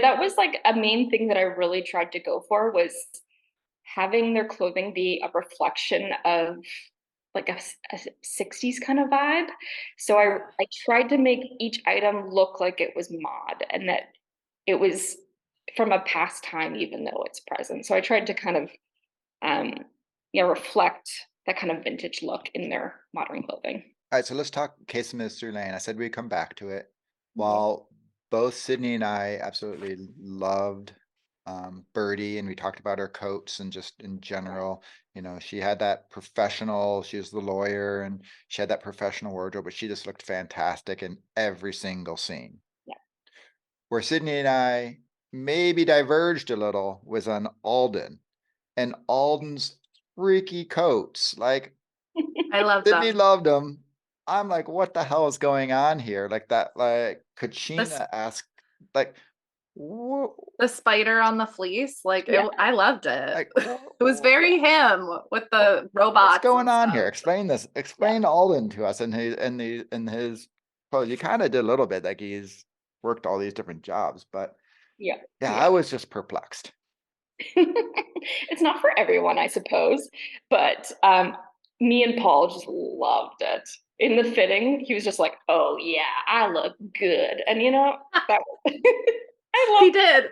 that was like a main thing that I really tried to go for, was having their clothing be a reflection of like a 60s kind of vibe. So I tried to make each item look like it was mod, and that it was from a past time, even though it's present. So I tried to kind of reflect that kind of vintage look in their modern clothing. All right, so let's talk Case of Mystery Lane. I said we'd come back to it. Yeah. While both Sydney and I absolutely loved Birdie, and we talked about her coats and just in general, she had that professional, she was the lawyer and she had that professional wardrobe, but she just looked fantastic in every single scene. Yeah. Where Sydney and I maybe diverged a little was on Alden. and Alden's freaky coats. Like, I love Sydney them. loved them. I'm like, what the hell is going on here? Like that, like This Kachina asked, like, the spider on the fleece, like Yeah. I loved it. like It was very him with the what's robots going and on here? stuff. Explain this. Explain Alden to us and his clothes. You kind of did a little bit, like he's worked all these different jobs, but Yeah. I was just perplexed. It's not for everyone, I suppose, but me and Paul just loved it. In the fitting, he was just like, "Oh yeah, I look good," and that I He love. did.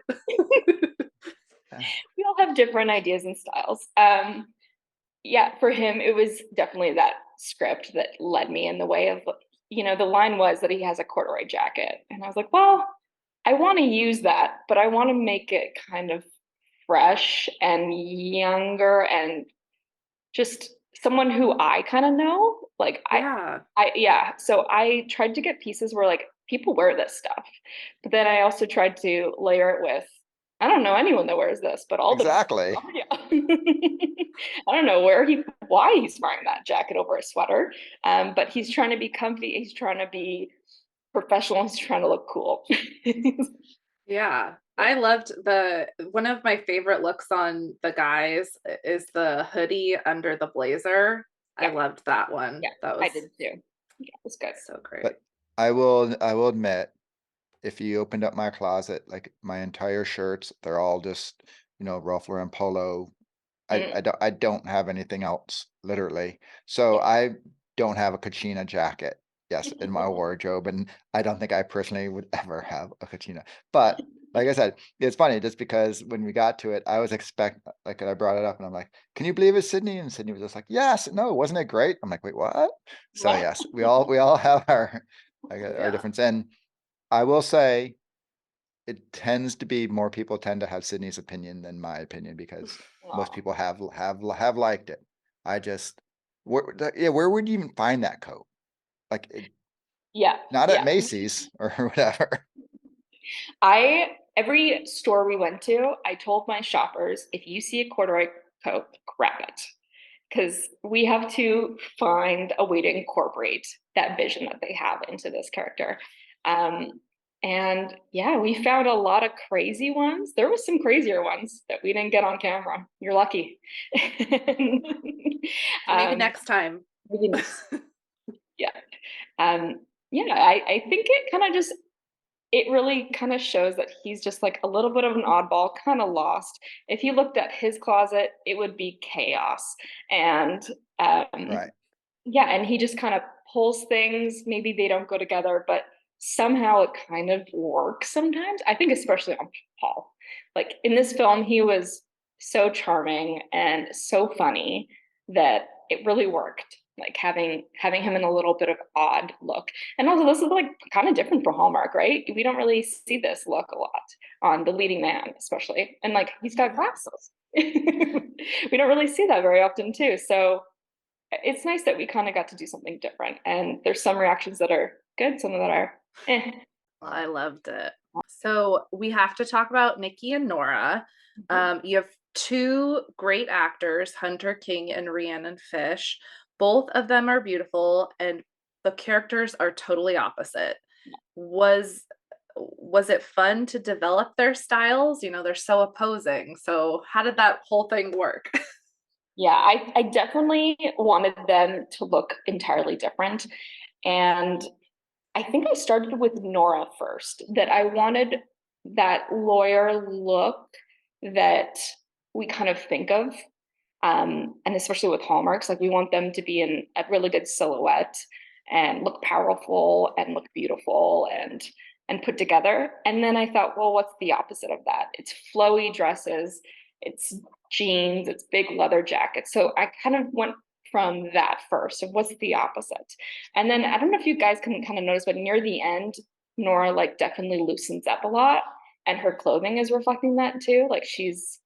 We all have different ideas and styles. Yeah, for him, it was definitely that script that led me in the way of, the line was that he has a corduroy jacket, and I was like, well, I want to use that, but I want to make it kind of fresh and younger and just someone who I kind of know. Like Yeah. yeah. So I tried to get pieces where like people wear this stuff, but then I also tried to layer it with, I don't know anyone that wears this, but all the, Exactly. oh, yeah. I don't know why he's wearing that jacket over a sweater. But he's trying to be comfy. He's trying to be professional. He's trying to look cool. Yeah. I loved one of my favorite looks on the guys is the hoodie under the blazer. I Yeah. loved that one. Yeah, That I was did too. Yeah, it was good. so great. But I will admit, if you opened up my closet, like my entire shirts, they're all just, Ralph Lauren polo. Mm. I don't have anything else, literally. So I don't have a Kachina jacket, yes, in my wardrobe, and I don't think I personally would ever have a Kachina. But like I said, it's funny just because when we got to it, I was like I brought it up and I'm like, "Can you believe it's Sydney?" And Sydney was just like, "Yes, no, wasn't it great?" I'm like, "Wait, what?" So What? yes, we all have our difference, and I will say it tends to be more people tend to have Sydney's opinion than my opinion because most Aw. people have liked it. I just where would you even find that coat? Like Yeah, not at yeah. Macy's or whatever. Every store we went to, I told my shoppers, if you see a corduroy coat, grab it. Because we have to find a way to incorporate that vision that they have into this character. And yeah, we found a lot of crazy ones. There was some crazier ones that we didn't get on camera. You're lucky. Maybe next time. Maybe next. Yeah. Yeah, I think it really kind of shows that he's just like a little bit of an oddball, kind of lost. If you looked at his closet, it would be chaos. And Right. yeah, and he just kind of pulls things. Maybe they don't go together, but somehow it kind of works sometimes. I think especially on Paul. Like in this film, he was so charming and so funny that it really worked. Like having him in a little bit of odd look. And also this is like kind of different from Hallmark, right? We don't really see this look a lot on the leading man, especially. And like he's got glasses. We don't really see that very often too. So it's nice that we kind of got to do something different. And there's some reactions that are good, some that are eh. I loved it. So we have to talk about Nikki and Nora. You have two great actors, Hunter King and Rhiannon Fish. Both of them are beautiful, and the characters are totally opposite. Was it fun to develop their styles? They're so opposing. So how did that whole thing work? Yeah, I definitely wanted them to look entirely different. And I think I started with Nora first, that I wanted that lawyer look that we kind of think of. And especially with Hallmarks, like we want them to be in a really good silhouette and look powerful and look beautiful and put together. And then I thought, well, what's the opposite of that? It's flowy dresses, it's jeans, it's big leather jackets. So I kind of went from that first of what's the opposite. And then I don't know if you guys can kind of notice, but near the end, Nora like definitely loosens up a lot, and her clothing is reflecting that too. Like she's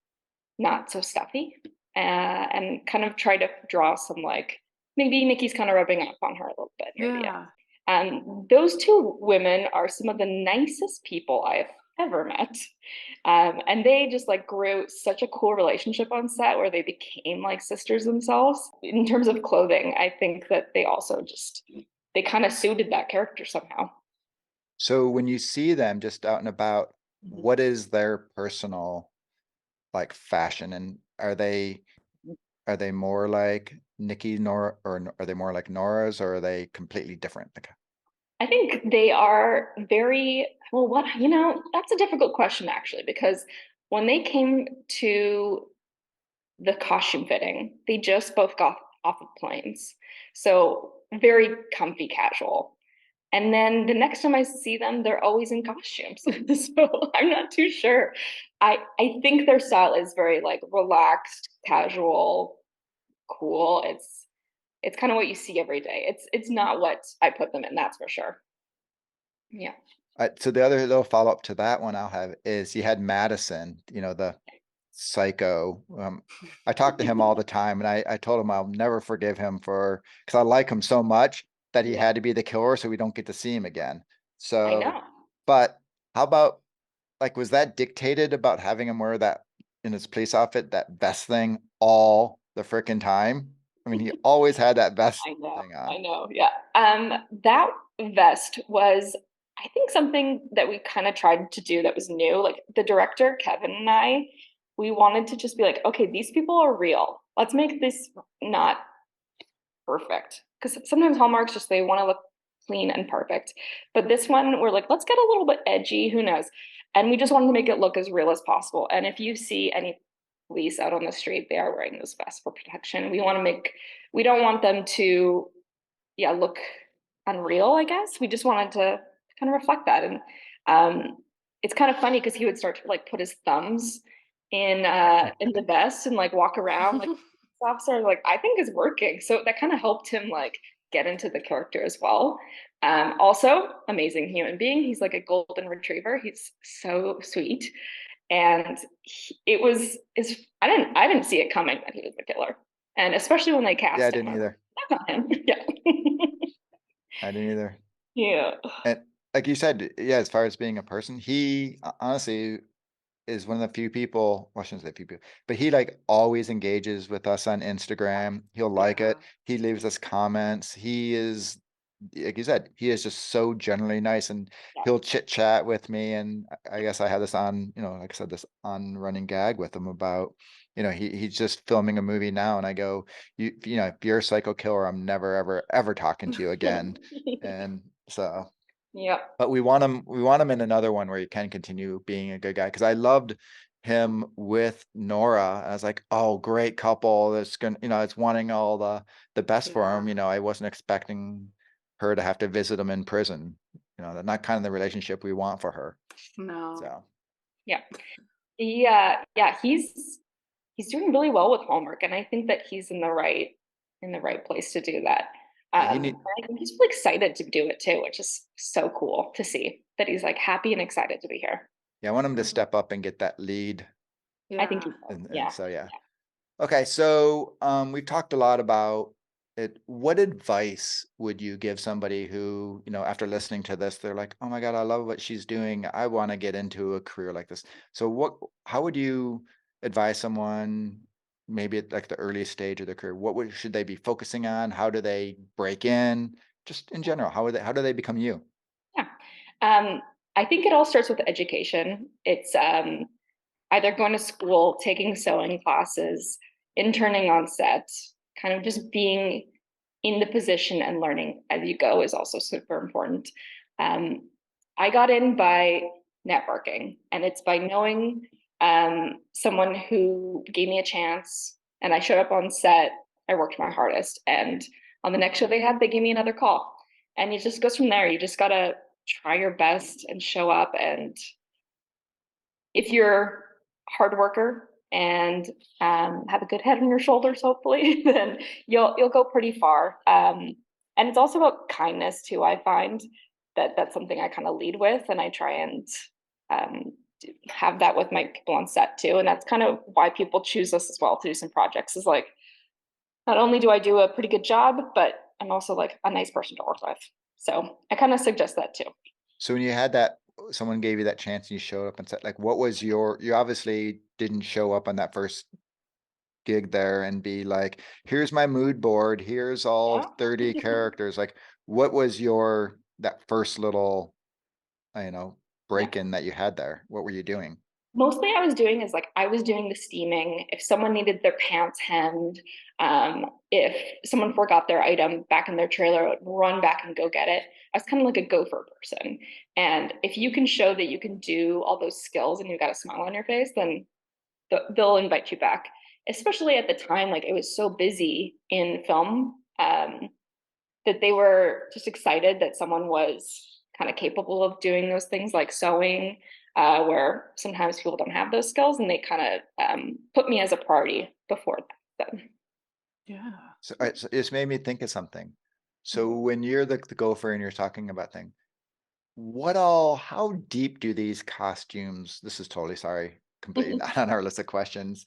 not so stuffy, and kind of try to draw some like maybe Nikki's kind of rubbing off on her a little bit near the end. Yeah. And those two women are some of the nicest people I've ever met. And they just like grew such a cool relationship on set where they became like sisters themselves. In terms of clothing, I think that they also just, they kind of suited that character somehow. So when you see them just out and about, Mhm. what is their personal like fashion? And are they more like Nikki, Nora, or are they more like Nora's, or are they completely different? Like, I think they are very, well, what, that's a difficult question actually, because when they came to the costume fitting, they just both got off of planes. So very comfy casual. And then the next time I see them, they're always in costumes. So I'm not too sure. I think their style is very like relaxed, casual, cool. It's kind of what you see every day. It's not what I put them in, that's for sure. Yeah. so the other little follow up to that one I'll have is you had Madison, the psycho. I talk to him all the time, and I told him I'll never forgive him because I like him so much that he Yeah, had to be the killer, so we don't get to see him again. I So, know. but how about like was that dictated about having him wear that in his police outfit, that vest thing all the freaking time? I mean, he always had that vest I know, thing on. I know. Yeah. That vest was, I think, something that we kind of tried to do that was new. Like the director, Kevin and I, we wanted to just be like, okay, these people are real. Let's make this not perfect. Because sometimes Hallmarks just they want to look clean and perfect. But this one, we're like, let's get a little bit edgy, who knows? And we just wanted to make it look as real as possible. And if you see any police out on the street, they are wearing those vests for protection. We don't want them to, yeah, look unreal, I guess. We just wanted to kind of reflect that. And it's kind of funny because he would start to like put his thumbs in the vest and like walk around like officer like I think is working. So that kind of helped him like get into the character as well. Also, amazing human being. He's like a golden retriever. He's so sweet. And it was is I didn't see it coming that he was the killer. And especially when they Yeah, I cast him, I didn't was like, either. that's not him. Yeah. I didn't either. Yeah. And like you said, yeah, as far as being a person, he honestly is one of the few people, well, I shouldn't say few people, but he like always engages with us on Instagram. He'll like Yeah. it. He leaves us comments. He is, like you said, he is just so generally nice, and Yeah. he'll chit chat with me. And I guess I have this on, like I said, this on running gag with him about, he's just filming a movie now, and I go, if you're a psycho killer, I'm never, ever, ever talking to you again. And so Yep. but we want him in another one where he can continue being a good guy, because I loved him with Nora. I was like, oh, great couple, that's gonna, it's wanting all the best for him. Yeah. I wasn't expecting her to have to visit him in prison. That's not kind of the relationship we want for her. No. So Yeah. Yeah, he's doing really well with Hallmark, and I think that he's in the right place to do that. yeah, he need I think he's really excited to do it too, which is so cool to see that he's like happy and excited to be here. yeah, I want him to Mhm. step up and get that lead. I think he Yeah. will. And Yeah. so yeah. Okay, so we've talked a lot about it. What advice would you give somebody who, after listening to this, they're like, "Oh my God, I love what she's doing. I want to get into a career like this." So how would you advise someone maybe at like the earliest stage of their career? Should they be focusing on? How do they break in? Just in general, how do they become you? Yeah. I think it all starts with education. It's either going to school, taking sewing classes, interning on set, kind of just being in the position and learning as you go is also super important. Um, I got in by networking, and it's by knowing someone who gave me a chance, and I showed up on set. I worked my hardest, and on the next show they had, they gave me another call, and it just goes from there. You just gotta try your best and show up, and if you're a hard worker and have a good head on your shoulders, hopefully, then you'll go pretty far. And it's also about kindness too. I find that that's something I kind of lead with, and I try and have that with my people on set too. And that's kind of why people choose us as well to do some projects. Is like not only do I do a pretty good job, but I'm also like a nice person to work with. So I kind of suggest that too. So when you had that, someone gave you that chance and you showed up and said, like, what was you obviously didn't show up on that first gig there and be like, here's my mood board, here's all Yeah. 30 characters. Like, what was that first little, Yeah. break in that you had there? What were you doing? Mostly I was doing is like I was doing the steaming. If someone needed their pants hemmed, if someone forgot their item back in their trailer, I would run back and go get it. I was kind of like a gopher person. And if you can show that you can do all those skills and you've got a smile on your face, then they'll invite you back. Especially at the time, like it was so busy in film, that they were just excited that someone was kind of capable of doing those things like sewing, where sometimes people don't have those skills, and they kind of put me as a priority before that. Yeah. So, so it's made me think of something. So when you're the gopher and you're talking about things, how deep do these costumes, this is totally, sorry, completely not on our list of questions,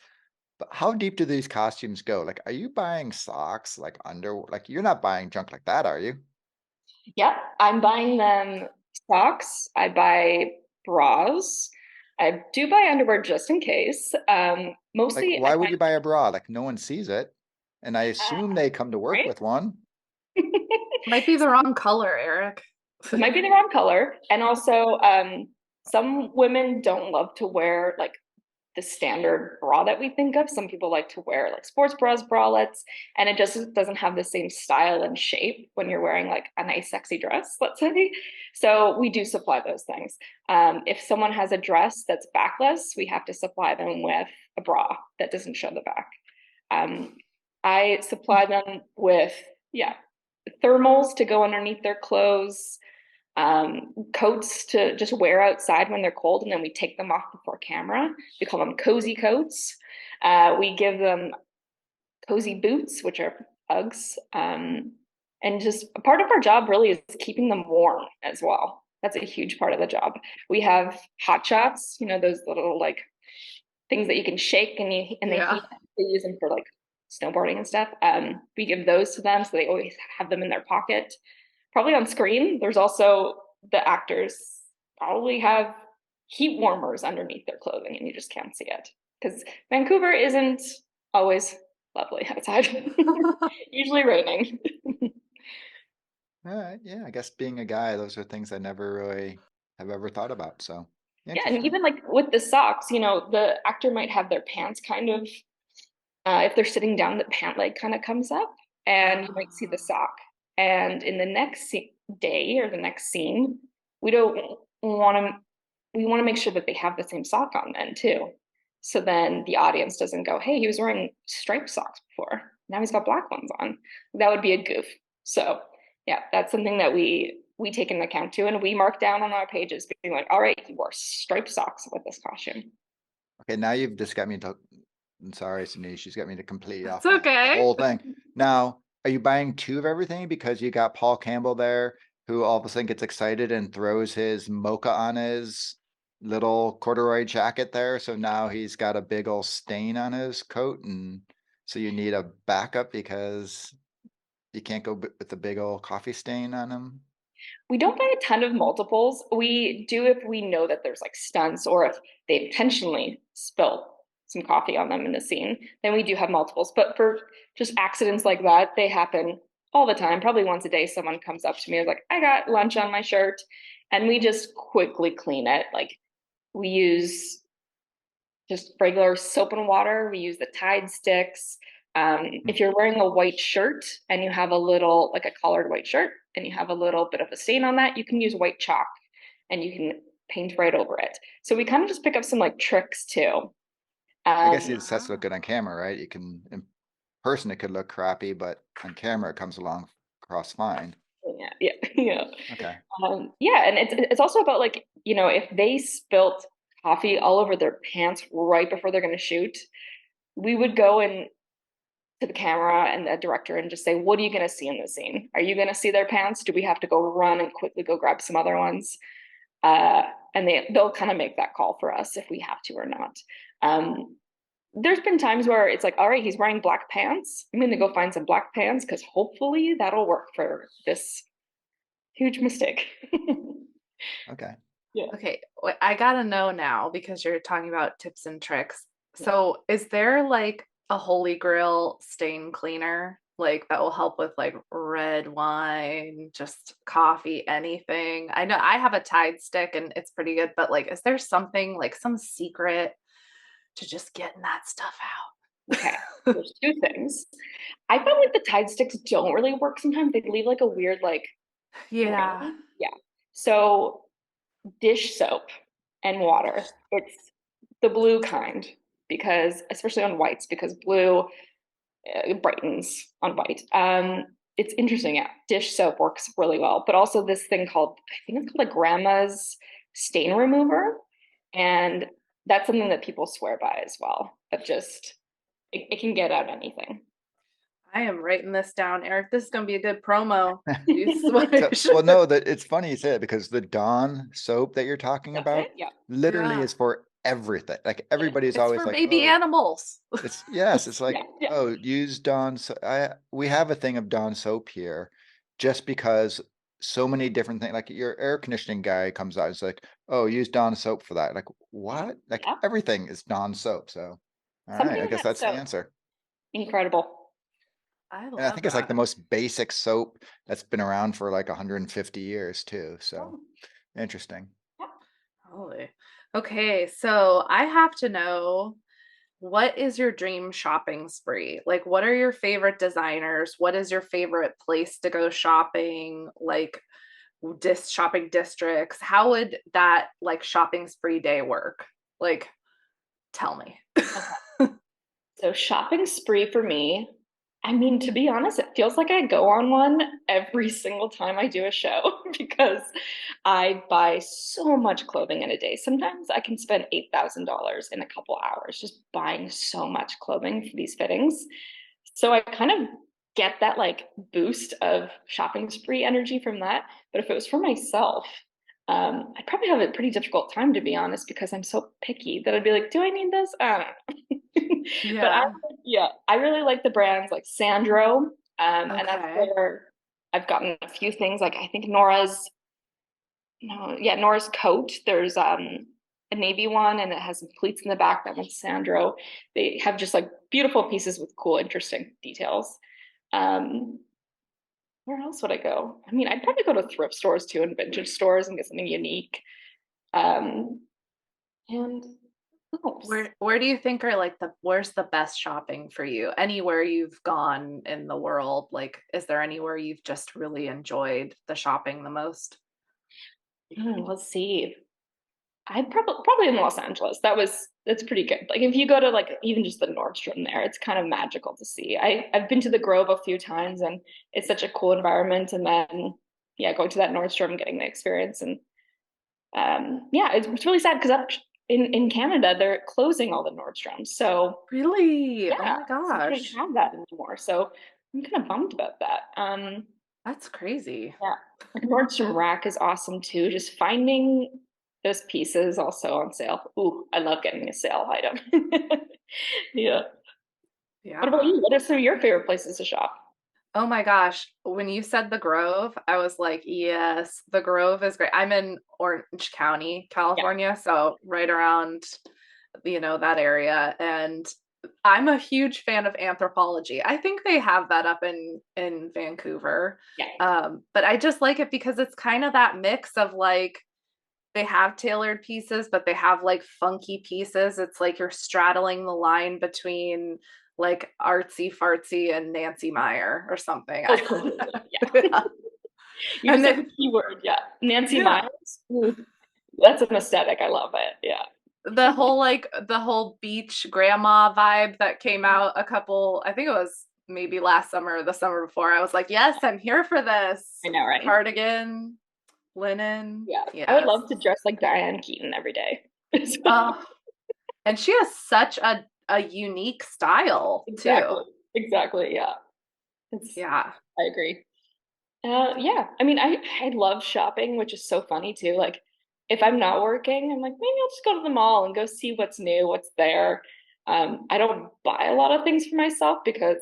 but how deep do these costumes go? Like, are you buying socks, like like you're not buying junk like that, are you? Yeah, I'm buying them socks. I buy bras. I do buy underwear just in case. Like, Mostly I why would find you buy a bra? Like, no one sees it. And I uh, assume they come to work right. with one. Might be the wrong color, Eric. It might be the wrong color. And also, some women don't love to wear like the standard bra that we think of. Some people like to wear like sports bras, bralettes, and it just doesn't have the same style and shape when you're wearing like a nice, sexy dress, let's say. So we do supply those things. If someone has a dress that's backless, we have to supply them with a bra that doesn't show the back. I supply them with, yeah, thermals to go underneath their clothes, coats to just wear outside when they're cold, and then we take them off before camera. We call them cozy coats. We give them cozy boots, which are Uggs. And just a part of our job really is keeping them warm as well. That's a huge part of the job. We have hot shots, those little like things that you can shake and they Yeah. heat. They use them for like snowboarding and stuff. We give those to them so they always have them in their pocket. Probably on screen, there's also the actors probably have heat warmers underneath their clothing and you just can't see it because Vancouver isn't always lovely outside. Usually raining. All right. Yeah. I guess being a guy, those are things I never really have ever thought about. So Yeah, and interesting. even like with the socks, the actor might have their pants kind of, if they're sitting down, the pant leg kind of comes up and you might see the sock. And in the next day or the next scene, we don't want to, we want to make sure that they have the same sock on then too. So then the audience doesn't go, hey, he was wearing striped socks before. Now he's got black ones on. That would be a goof. So yeah, that's something that we take into account too. And we mark down on our pages being like, all right, he wore striped socks with this costume. Okay. Now you've just got me to, I'm sorry, Sydney. She's got me to completely It's off the okay. whole thing. Now, are you buying two of everything because you got Paul Campbell there who all of a sudden gets excited and throws his mocha on his little corduroy jacket there? So now he's got a big old stain on his coat. And so you need a backup because you can't go with the big old coffee stain on him. We don't buy a ton of multiples. We do if we know that there's like stunts or if they intentionally spill some coffee on them in the scene, then we do have multiples. But for just accidents like that, they happen all the time. Probably once a day, someone comes up to me and is like, I got lunch on my shirt. And we just quickly clean it. Like we use just regular soap and water. We use the Tide sticks. If you're wearing a white shirt and you have a little, like a collared white shirt, and you have a little bit of a stain on that, you can use white chalk and you can paint right over it. So we kind of just pick up some like tricks too. I guess Um, it has to look good on camera, right? You can, in person, it could look crappy, but on camera, it comes along across fine. yeah, yeah, yeah. Okay. Yeah, and it's also about like, if they spilt coffee all over their pants right before they're going to shoot, we would go in to the camera and the director and just say, what are you going to see in the scene? Are you going to see their pants? Do we have to go run and quickly go grab some other ones? Uh, and they'll kind of make that call for us if we have to or not. There's been times where it's like, all right, he's wearing black pants. I'm going to go find some black pants because hopefully that'll work for this huge mistake. Okay. Yeah. Okay, I gotta know now because you're talking about tips and tricks. Yeah. So, is there like a holy grail stain cleaner like that will help with like red wine, just coffee, anything? I know I have a Tide stick and it's pretty good, but like, is there something like some secret to just getting that stuff Okay. out? There's two things. I find like the Tide sticks don't really work sometimes. They leave like a weird like Yeah. ring. Yeah. So dish soap and water. It's the blue kind because especially on whites because blue brightens on white. It's interesting. Yeah, dish soap works really well, but also this thing called I think it's called a grandma's stain remover, and that's something that people swear by as well. But just it can get out anything. I am writing this down, Eric. This is gonna be a good promo. Use So, switch. well, no, that it's funny you say it because the Dawn soap that you're talking That's it. about Yeah. literally Yeah. is for everything. Like Yeah. everybody's It's always for like, baby oh, animals. it's yes, it's Yeah. like, Yeah. oh, use Dawn. So we have a thing of Dawn soap here just because so many different things, like your air conditioning guy comes out, it's like, oh, use Dawn soap for that. Like, what? Like Yeah. everything is Dawn soap. So, all right, I Something guess that that's the soap. answer. Incredible. I And I love think it's like the that. most basic soap that's been around for like 150 years too. So Oh, interesting. yeah. Holy. Okay, so I have to know, what is your dream shopping spree? Like, what are your favorite designers? What is your favorite place to go shopping? Like, shopping districts? How would that like shopping spree day work? Like, tell me. Okay. So shopping spree for me, I mean, to be honest, it feels like I go on one every single time I do a show because I buy so much clothing in a day. Sometimes I can spend $8,000 in a couple hours just buying so much clothing for these fittings. So I kind of get that like boost of shopping spree energy from that. But if it was for myself, I'd probably have a pretty difficult time to be honest because I'm so picky that I'd be like, do I need this? I don't know. But Yeah. yeah, I really like the brands like Sandro, and that's Okay. where I've gotten a few things. Like I think Nora's, no, yeah, Nora's coat. There's a navy one, and it has some pleats in the back. That one's Sandro. They have just like beautiful pieces with cool, interesting details. Um, where else would I go? I mean, I'd probably go to thrift stores too and vintage stores and get something unique. Um, and what else? Where do you think are like where's the best shopping for you? Anywhere you've gone in the world, like is there anywhere you've just really enjoyed the shopping the most? Let's see. I'd probably in Los Angeles. That's pretty good. Like if you go to like even just the Nordstrom there, it's kind of magical to see. I've been to the Grove a few times and it's such a cool environment. And then yeah, going to that Nordstrom and getting the experience and yeah, it's really sad because in Canada they're closing all the Nordstroms. So Really? Oh yeah, my so we don't gosh. have that anymore. So I'm kind of bummed about that. That's crazy. Yeah, like Nordstrom Rack is awesome too. Just finding those pieces also on sale. Ooh, I love getting a sale item. Yeah. What about Yeah. you? What are some of your favorite places to shop? Oh my gosh. When you said the Grove, I was like, yes, the Grove is great. I'm in Orange County, Yeah. California, so right around, that area. And I'm a huge fan of Anthropology. I think they have that up in Vancouver. Yeah. But I just like it because it's kind of that mix of like they have tailored pieces, but they have like funky pieces. It's like you're straddling the line between like artsy fartsy and Nancy Meyer or something. Oh, totally. Yeah. Yeah. You And just said the then keyword. Yeah. Nancy yeah, Myers. Ooh, that's an aesthetic. I love it. Yeah. the whole beach grandma vibe that came out I think it was maybe last summer or the summer before. I was like, yes, I'm here for this. I know, right? Cardigan, linen. Yeah. I would Yes. love to dress like Diane Keaton every day. Oh, and she has such a unique style too. Exactly. Exactly. Yeah. It's, Yeah. I agree. Yeah. I mean, I love shopping, which is so funny too. Like, if I'm not working, I'm like, maybe I'll just go to the mall and go see what's new, what's there. I don't buy a lot of things for myself because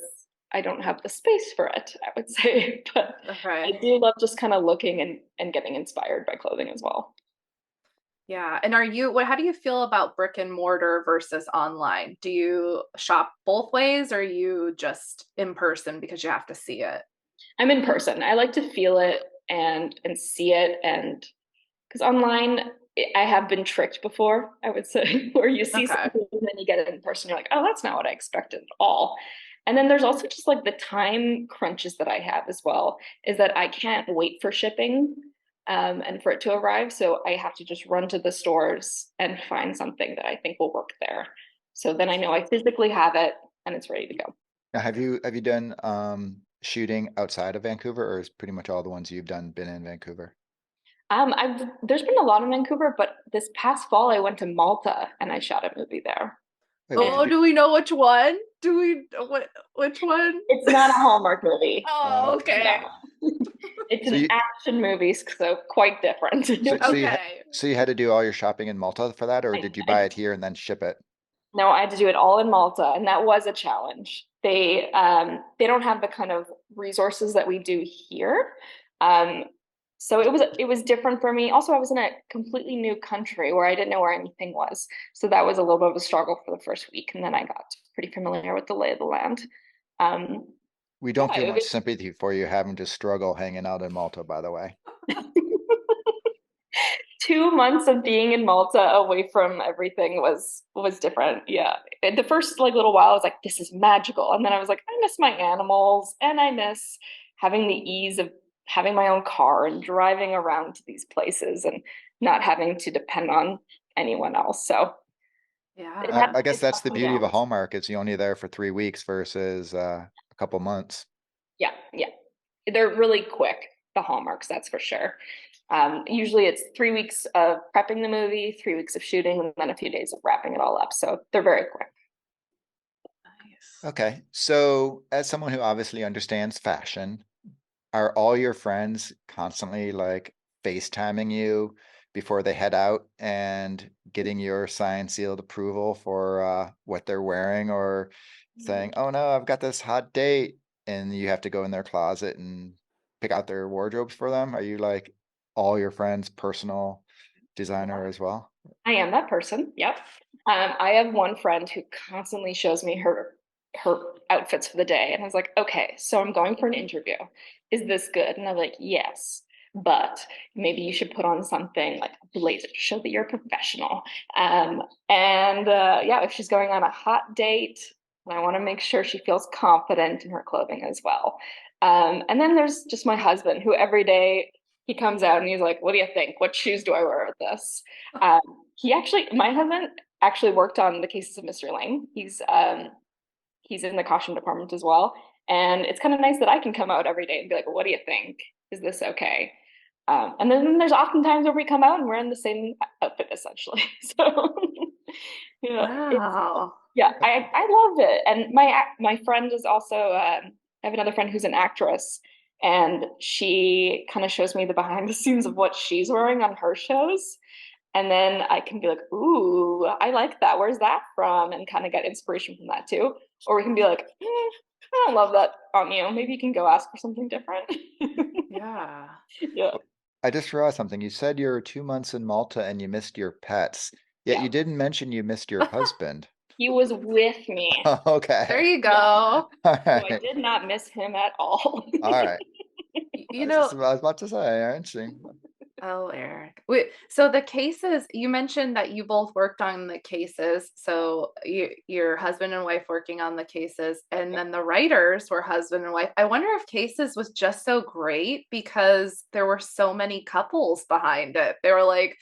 I don't have the space for it, I would say. But I Okay. do love just kind of looking and getting inspired by clothing as well. Yeah. And how do you feel about brick and mortar versus online? Do you shop both ways or are you just in person because you have to see it? I'm in person. I like to feel it and see it, and because online I have been tricked before, I would say, where you see Okay. something and then you get it in person, you're like, oh, that's not what I expected at all. And then there's also just like the time crunches that I have as well, is that I can't wait for shipping and for it to arrive. So I have to just run to the stores and find something that I think will work there. So then I know I physically have it and it's ready to go. Now, have you done shooting outside of Vancouver, or is pretty much all the ones you've done been in Vancouver? There's been a lot in Vancouver, but this past fall I went to Malta and I shot a movie there. Wait, what And did Oh, you? do we know which one? Which one? it's not a Hallmark movie. Oh, Okay. okay. No. It's So an you action movie, so quite different. Okay. so you had to do all your shopping in Malta for that, or I, did you buy I, it here and then ship it? no, I had to do it all in Malta, and that was a challenge. They don't have the kind of resources that we do here. Um, so it was different for me. Also, I was in a completely new country where I didn't know where anything was. So that was a little bit of a struggle for the first week, and then I got pretty familiar with the lay of the land. Um, We don't yeah, feel it much was sympathy for you having to struggle hanging out in Malta, by the way. 2 months of being in Malta away from everything was different. Yeah. The first like little while I was like, this is magical. And then I was like, I miss my animals and I miss having the ease of having my own car and driving around to these places and not having to depend on anyone else. So it Yeah. had I guess its that's ups the and beauty of a downs. Hallmark. It's you're only there for 3 weeks versus a couple months. Yeah, yeah. They're really quick, the Hallmarks, that's for sure. Usually it's 3 weeks of prepping the movie, 3 weeks of shooting, and then a few days of wrapping it all up. So they're very quick. Nice. Okay, so as someone who obviously understands fashion, are all your friends constantly like FaceTiming you before they head out and getting your signed sealed approval for what they're wearing, or saying, "Oh no, I've got this hot date," and you have to go in their closet and pick out their wardrobes for them? Are you like all your friends' personal designer as well? I am that person. Yep. I have one friend who constantly shows me her outfits for the day, and I was like, okay, so I'm going for an interview. Is this good? And I'm like, yes, but maybe you should put on something like a blazer to show that you're a professional. And yeah, if she's going on a hot date, I want to make sure she feels confident in her clothing as well. And then there's just my husband, who every day he comes out and he's like, "What do you think? What shoes do I wear with this?" Um, my husband actually worked on the cases of Mr. Lang. He's in the costume department as well, and it's kind of nice that I can come out every day and be like, "What do you think? Is this okay?" And then there's often times where we come out and we're in the same outfit essentially. So it's Wow. yeah, I love it. And my friend is also I have another friend who's an actress, and she kind of shows me the behind the scenes of what she's wearing on her shows. And then I can be like, ooh, I like that. Where's that from? And kind of get inspiration from that too. Or we can be like, I don't love that on you. Maybe you can go ask for something different. Yeah. Yeah. I just realized something. You said you're 2 months in Malta and you missed your pets, yet Yeah. you didn't mention you missed your husband. He was with me. There Okay. you Yeah. go. All So I right. did not miss him at all. All right. You know, I was about to say, interesting. oh, Eric. Wait, so the cases, you mentioned that you both worked on the cases. So your husband and wife working on the cases, and then the writers were husband and wife. I wonder if cases was just so great because there were so many couples behind it. They were like,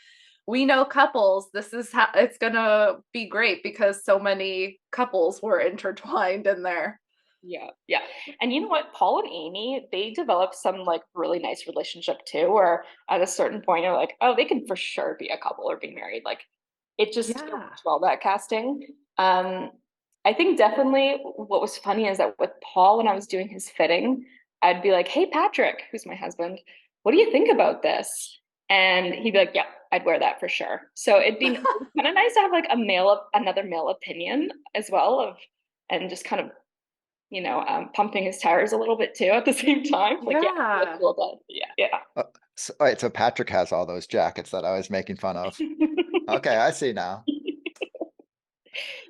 we know couples. This is how it's gonna be great because so many couples were intertwined in there. Yeah, yeah. And you know what? Paul and Amy, they developed some like really nice relationship too, where at a certain point you're like, oh, they can for sure be a couple or be married. Like it Yeah. works well, that casting. Um, I think definitely what was funny is that with Paul, when I was doing his fitting, I'd be like, hey, Patrick, who's my husband, what do you think about this? And he'd be like, yeah, I'd wear that for sure. So it'd be kind of nice to have like another male opinion as well of, and just kind of pumping his tires a little bit too at the same time. Like, Yeah. cool done. Yeah. All right, so Patrick has all those jackets that I was making fun of. Okay, I see now.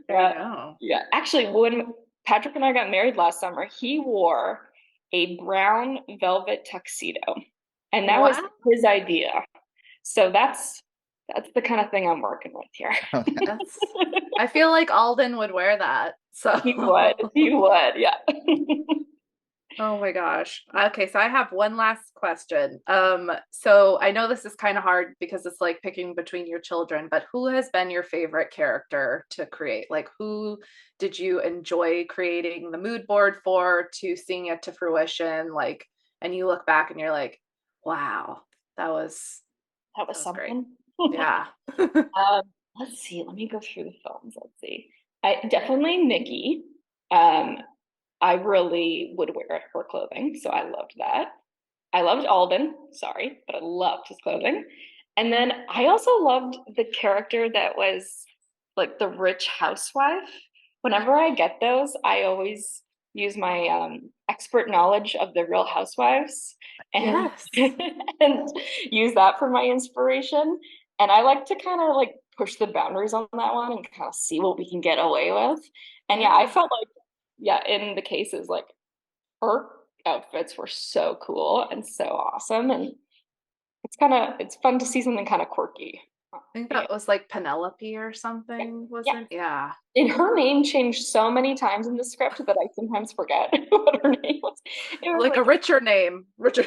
There you go. Yeah. Actually, when Patrick and I got married last summer, he wore a brown velvet tuxedo, and that was Wow. his idea. So that's the kind of thing I'm working with here. Okay. I feel like Alden would wear that. So He would, yeah. oh my gosh. Okay, so I have one last question. So I know this is kind of hard because it's like picking between your children, but who has been your favorite character to create? Like who did you enjoy creating the mood board for to seeing it to fruition? Like, and you look back and you're like, wow, that was That was great. something. Yeah. Let's see. Let me go through the films. Let's see. I definitely Nikki. Um, I really would wear her clothing, so I loved that. I loved Alden, sorry, but I loved his clothing. And then I also loved the character that was like the rich housewife. Whenever I get those, I always use my expert knowledge of the Real Housewives and Yes. and use that for my inspiration. And I like to kind of like push the boundaries on that one and kind of see what we can get away with. And yeah, I felt like in the cases like her outfits were so cool and so awesome, and it's fun to see something kind of quirky. I think that was like Penelope or something, wasn't? Yeah. And her name changed so many times in the script that I sometimes forget what her name was. It was Like a richer name. Richer.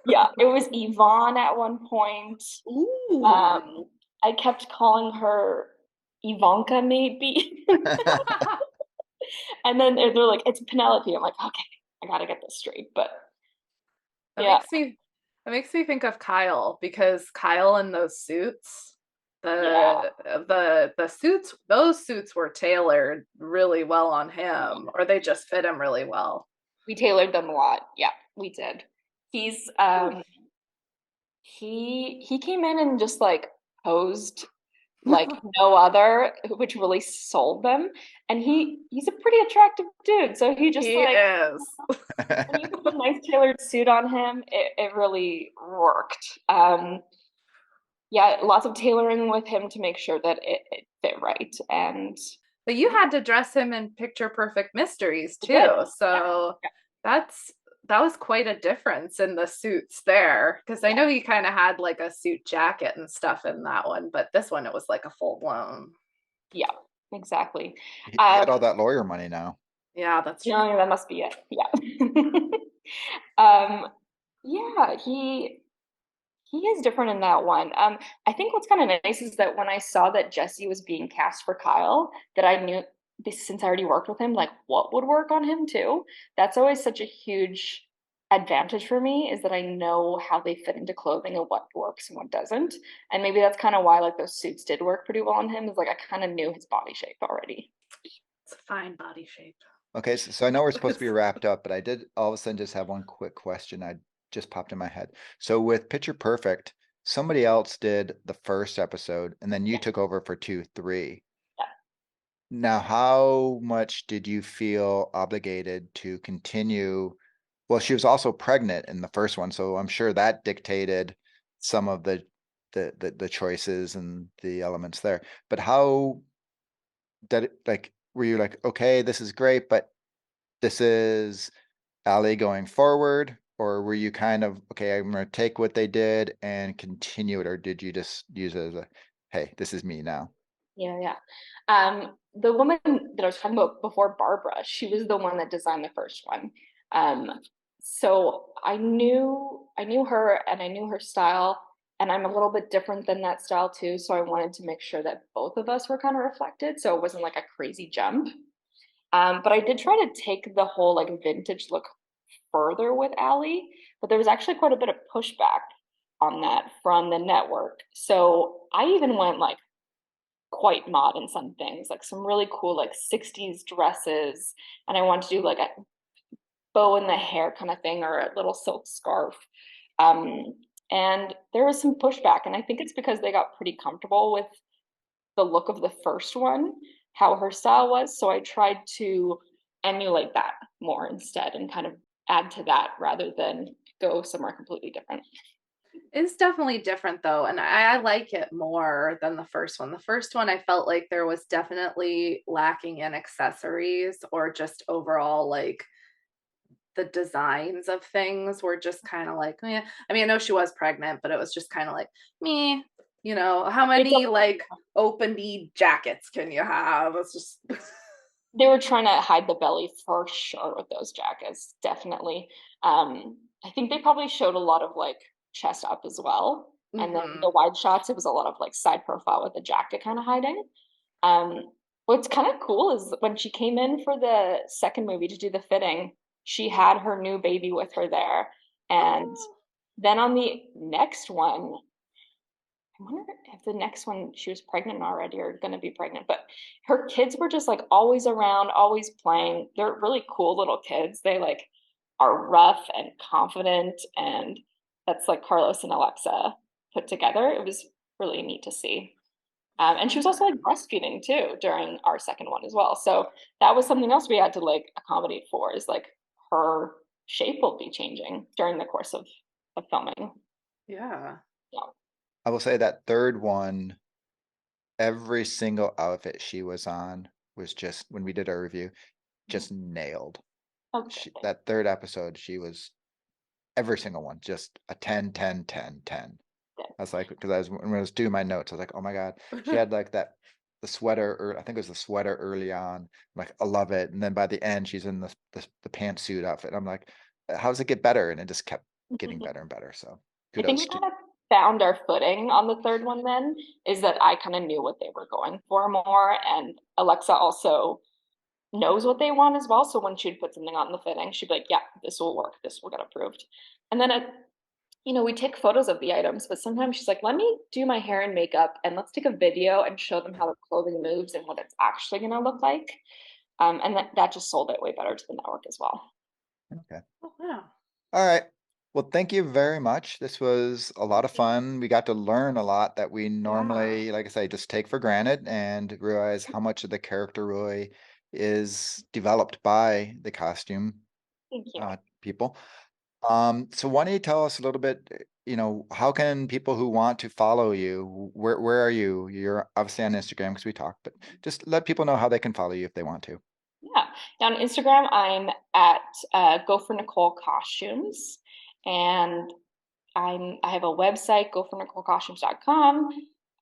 yeah, it was Yvonne at one point. Ooh. I kept calling her Ivanka maybe. And then they're like, it's Penelope. I'm like, okay, I gotta get this straight. But That yeah, makes me think of Kyle because Kyle in those suits, the suits, those suits were tailored really well on him, or they just fit him really well. we tailored them a lot. Yeah, we did. He's he came in and just like posed like no other, which really sold them. And he's a pretty attractive dude. So he just He like is. when you put a nice tailored suit on him, it really worked. Yeah, lots of tailoring with him to make sure that it fit right. And But you had to dress him in picture perfect mysteries too. yeah. So that's that was quite a difference in the suits there. Because I know he kind of had like a suit jacket and stuff in that one, but this one it was like a full blown. Yeah, exactly. He had all that lawyer money now. Yeah, that's true. Yeah, that must be it. Yeah. Yeah, he is different in that one. I think what's kind of nice is that when I saw that Jesse was being cast for Kyle, that I knew since I already worked with him, like what would work on him too. That's always such a huge advantage for me is that I know how they fit into clothing and what works and what doesn't. And maybe that's kind of why like those suits did work pretty well on him, is like I kind of knew his body shape already. It's a fine body shape. Okay, so I know we're supposed to be wrapped up, but I did all of a sudden just have one quick question. I just popped in my head. So with Picture Perfect, somebody else did the first episode, and then you took over for 2, 3. Yeah. Now, how much did you feel obligated to continue? Well, she was also pregnant in the first one, so I'm sure that dictated some of the choices and the elements there. But how did it, like, were you like, okay, this is great, but this is Ali going forward? Or were you kind of, okay, I'm going to take what they did and continue it? Or did you just use it as a, hey, this is me now? Yeah. The woman that I was talking about before, Barbara, she was the one that designed the first one. So I knew her and I knew her style, and I'm a little bit different than that style too. So I wanted to make sure that both of us were kind of reflected, so it wasn't like a crazy jump. But I did try to take the whole like vintage look further with Ali, but there was actually quite a bit of pushback on that from the network. So I even went like quite mod in some things, like some really cool like 60s dresses, and I wanted to do like a bow in the hair kind of thing or a little silk scarf. Um, and there was some pushback, and I think it's because they got pretty comfortable with the look of the first one, how her style was. So I tried to emulate that more instead and kind of add to that rather than go somewhere completely different. It's definitely different though, and I like it more than the first one. The first one, I felt like there was definitely lacking in accessories or just overall like the designs of things were just kind of like, I mean, I know she was pregnant, but it was just kind of like me. How many like open knee jackets can you have? It's just they were trying to hide the belly for sure with those jackets, definitely. I think they probably showed a lot of like chest up as well. And then the wide shots, it was a lot of like side profile with the jacket kind of hiding. What's kind of cool is when she came in for the second movie to do the fitting, she had her new baby with her there. And then on the next one, I wonder if the next one she was pregnant already or going to be pregnant, but her kids were just like always around, always playing. They're really cool little kids. They like are rough and confident, and that's like Carlos and Alexa put together. It was really neat to see. And she was also like breastfeeding too during our second one as well. So that was something else we had to like accommodate for, is like her shape will be changing during the course of filming. Yeah. Yeah. I will say that third one, every single outfit she was on was just, when we did our review, just nailed. Okay. That third episode, she was every single one, just a 10, 10, 10, 10. I was like, because when I was doing my notes, I was like, oh my God, she had like the sweater, or I think it was the sweater early on. I'm like, I love it. And then by the end, she's in the pantsuit outfit. I'm like, how does it get better? And it just kept getting better and better. So I think we kudos to. kind of found our footing on the third one then, is that I kind of knew what they were going for more. And Alexa also knows what they want as well. So when she'd put something on the fitting, she'd be like, yeah, this will work. This will get approved. And then we take photos of the items, but sometimes she's like, let me do my hair and makeup and let's take a video and show them how the clothing moves and what it's actually going to look like. And that just sold it way better to the network as well. Okay. Oh, wow. All right. Well, thank you very much. This was a lot of fun. We got to learn a lot that we normally, like I say, just take for granted, and realize how much of the character really is developed by the costume Thank you. people. So why don't you tell us a little bit, how can people who want to follow you, where are you? You're obviously on Instagram because we talked, but just let people know how they can follow you if they want to. Yeah. On Instagram, I'm at Go for Nicole Costumes, and I have a website, gofornicolecostumes.com.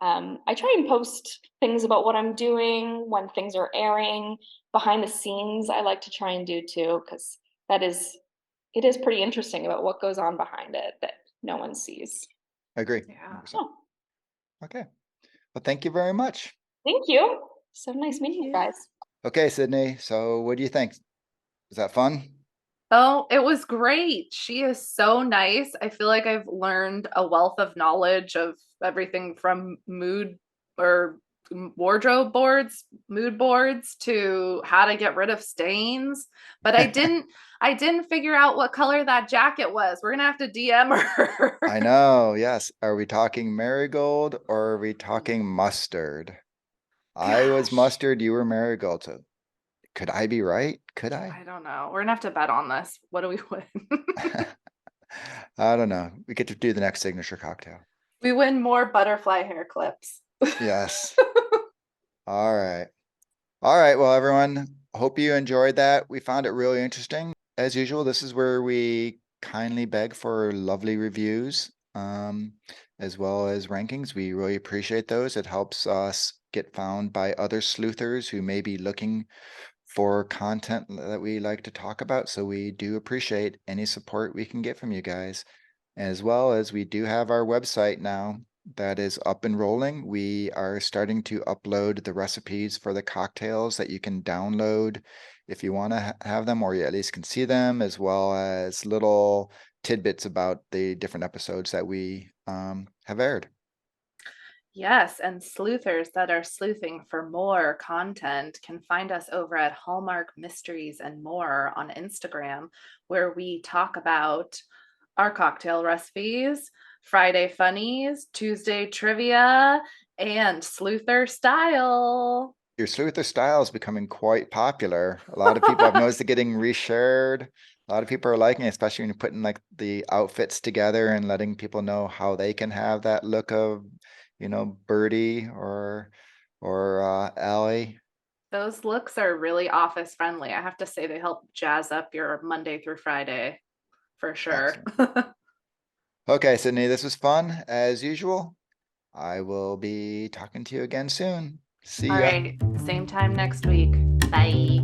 I try and post things about what I'm doing when things are airing. Behind the scenes, I like to try and do too, because it is pretty interesting about what goes on behind it that no one sees. I agree. Yeah. 100%. Okay. Well, thank you very much. Thank you. So nice meeting you guys. Okay, Sydney. So what do you think? Was that fun? Oh, it was great. She is so nice. I feel like I've learned a wealth of knowledge of everything from mood or wardrobe boards, mood boards, to how to get rid of stains. But I didn't figure out what color that jacket was. We're gonna have to DM her. I know. Yes. Are we talking marigold or are we talking mustard? I was Gosh. mustard. You were marigold. So could I be right? Could I? I don't know. We're gonna have to bet on this. What do we win? I don't know. We get to do the next signature cocktail. We win more butterfly hair clips. Yes. All right. All right. Well, everyone, hope you enjoyed that. We found it really interesting. As usual, this is where we kindly beg for lovely reviews, as well as rankings. We really appreciate those. It helps us get found by other sleuthers who may be looking for content that we like to talk about. So we do appreciate any support we can get from you guys. As well as we do have our website now that is up and rolling. We are starting to upload the recipes for the cocktails that you can download if you want to have them, or you at least can see them, as well as little tidbits about the different episodes that we have aired. Yes, and sleuthers that are sleuthing for more content can find us over at Hallmark Mysteries and More on Instagram, where we talk about our cocktail recipes, Friday funnies, Tuesday trivia, and sleuther style. Your sleuther style is becoming quite popular. A lot of people I've noticed it getting reshared. A lot of people are liking it, especially when you're putting like the outfits together and letting people know how they can have that look of, Birdie or Allie. Those looks are really office friendly. I have to say they help jazz up your Monday through Friday for sure. Excellent. Okay, Sydney, this was fun as usual. I will be talking to you again soon. See All ya. right, same time next week. Bye.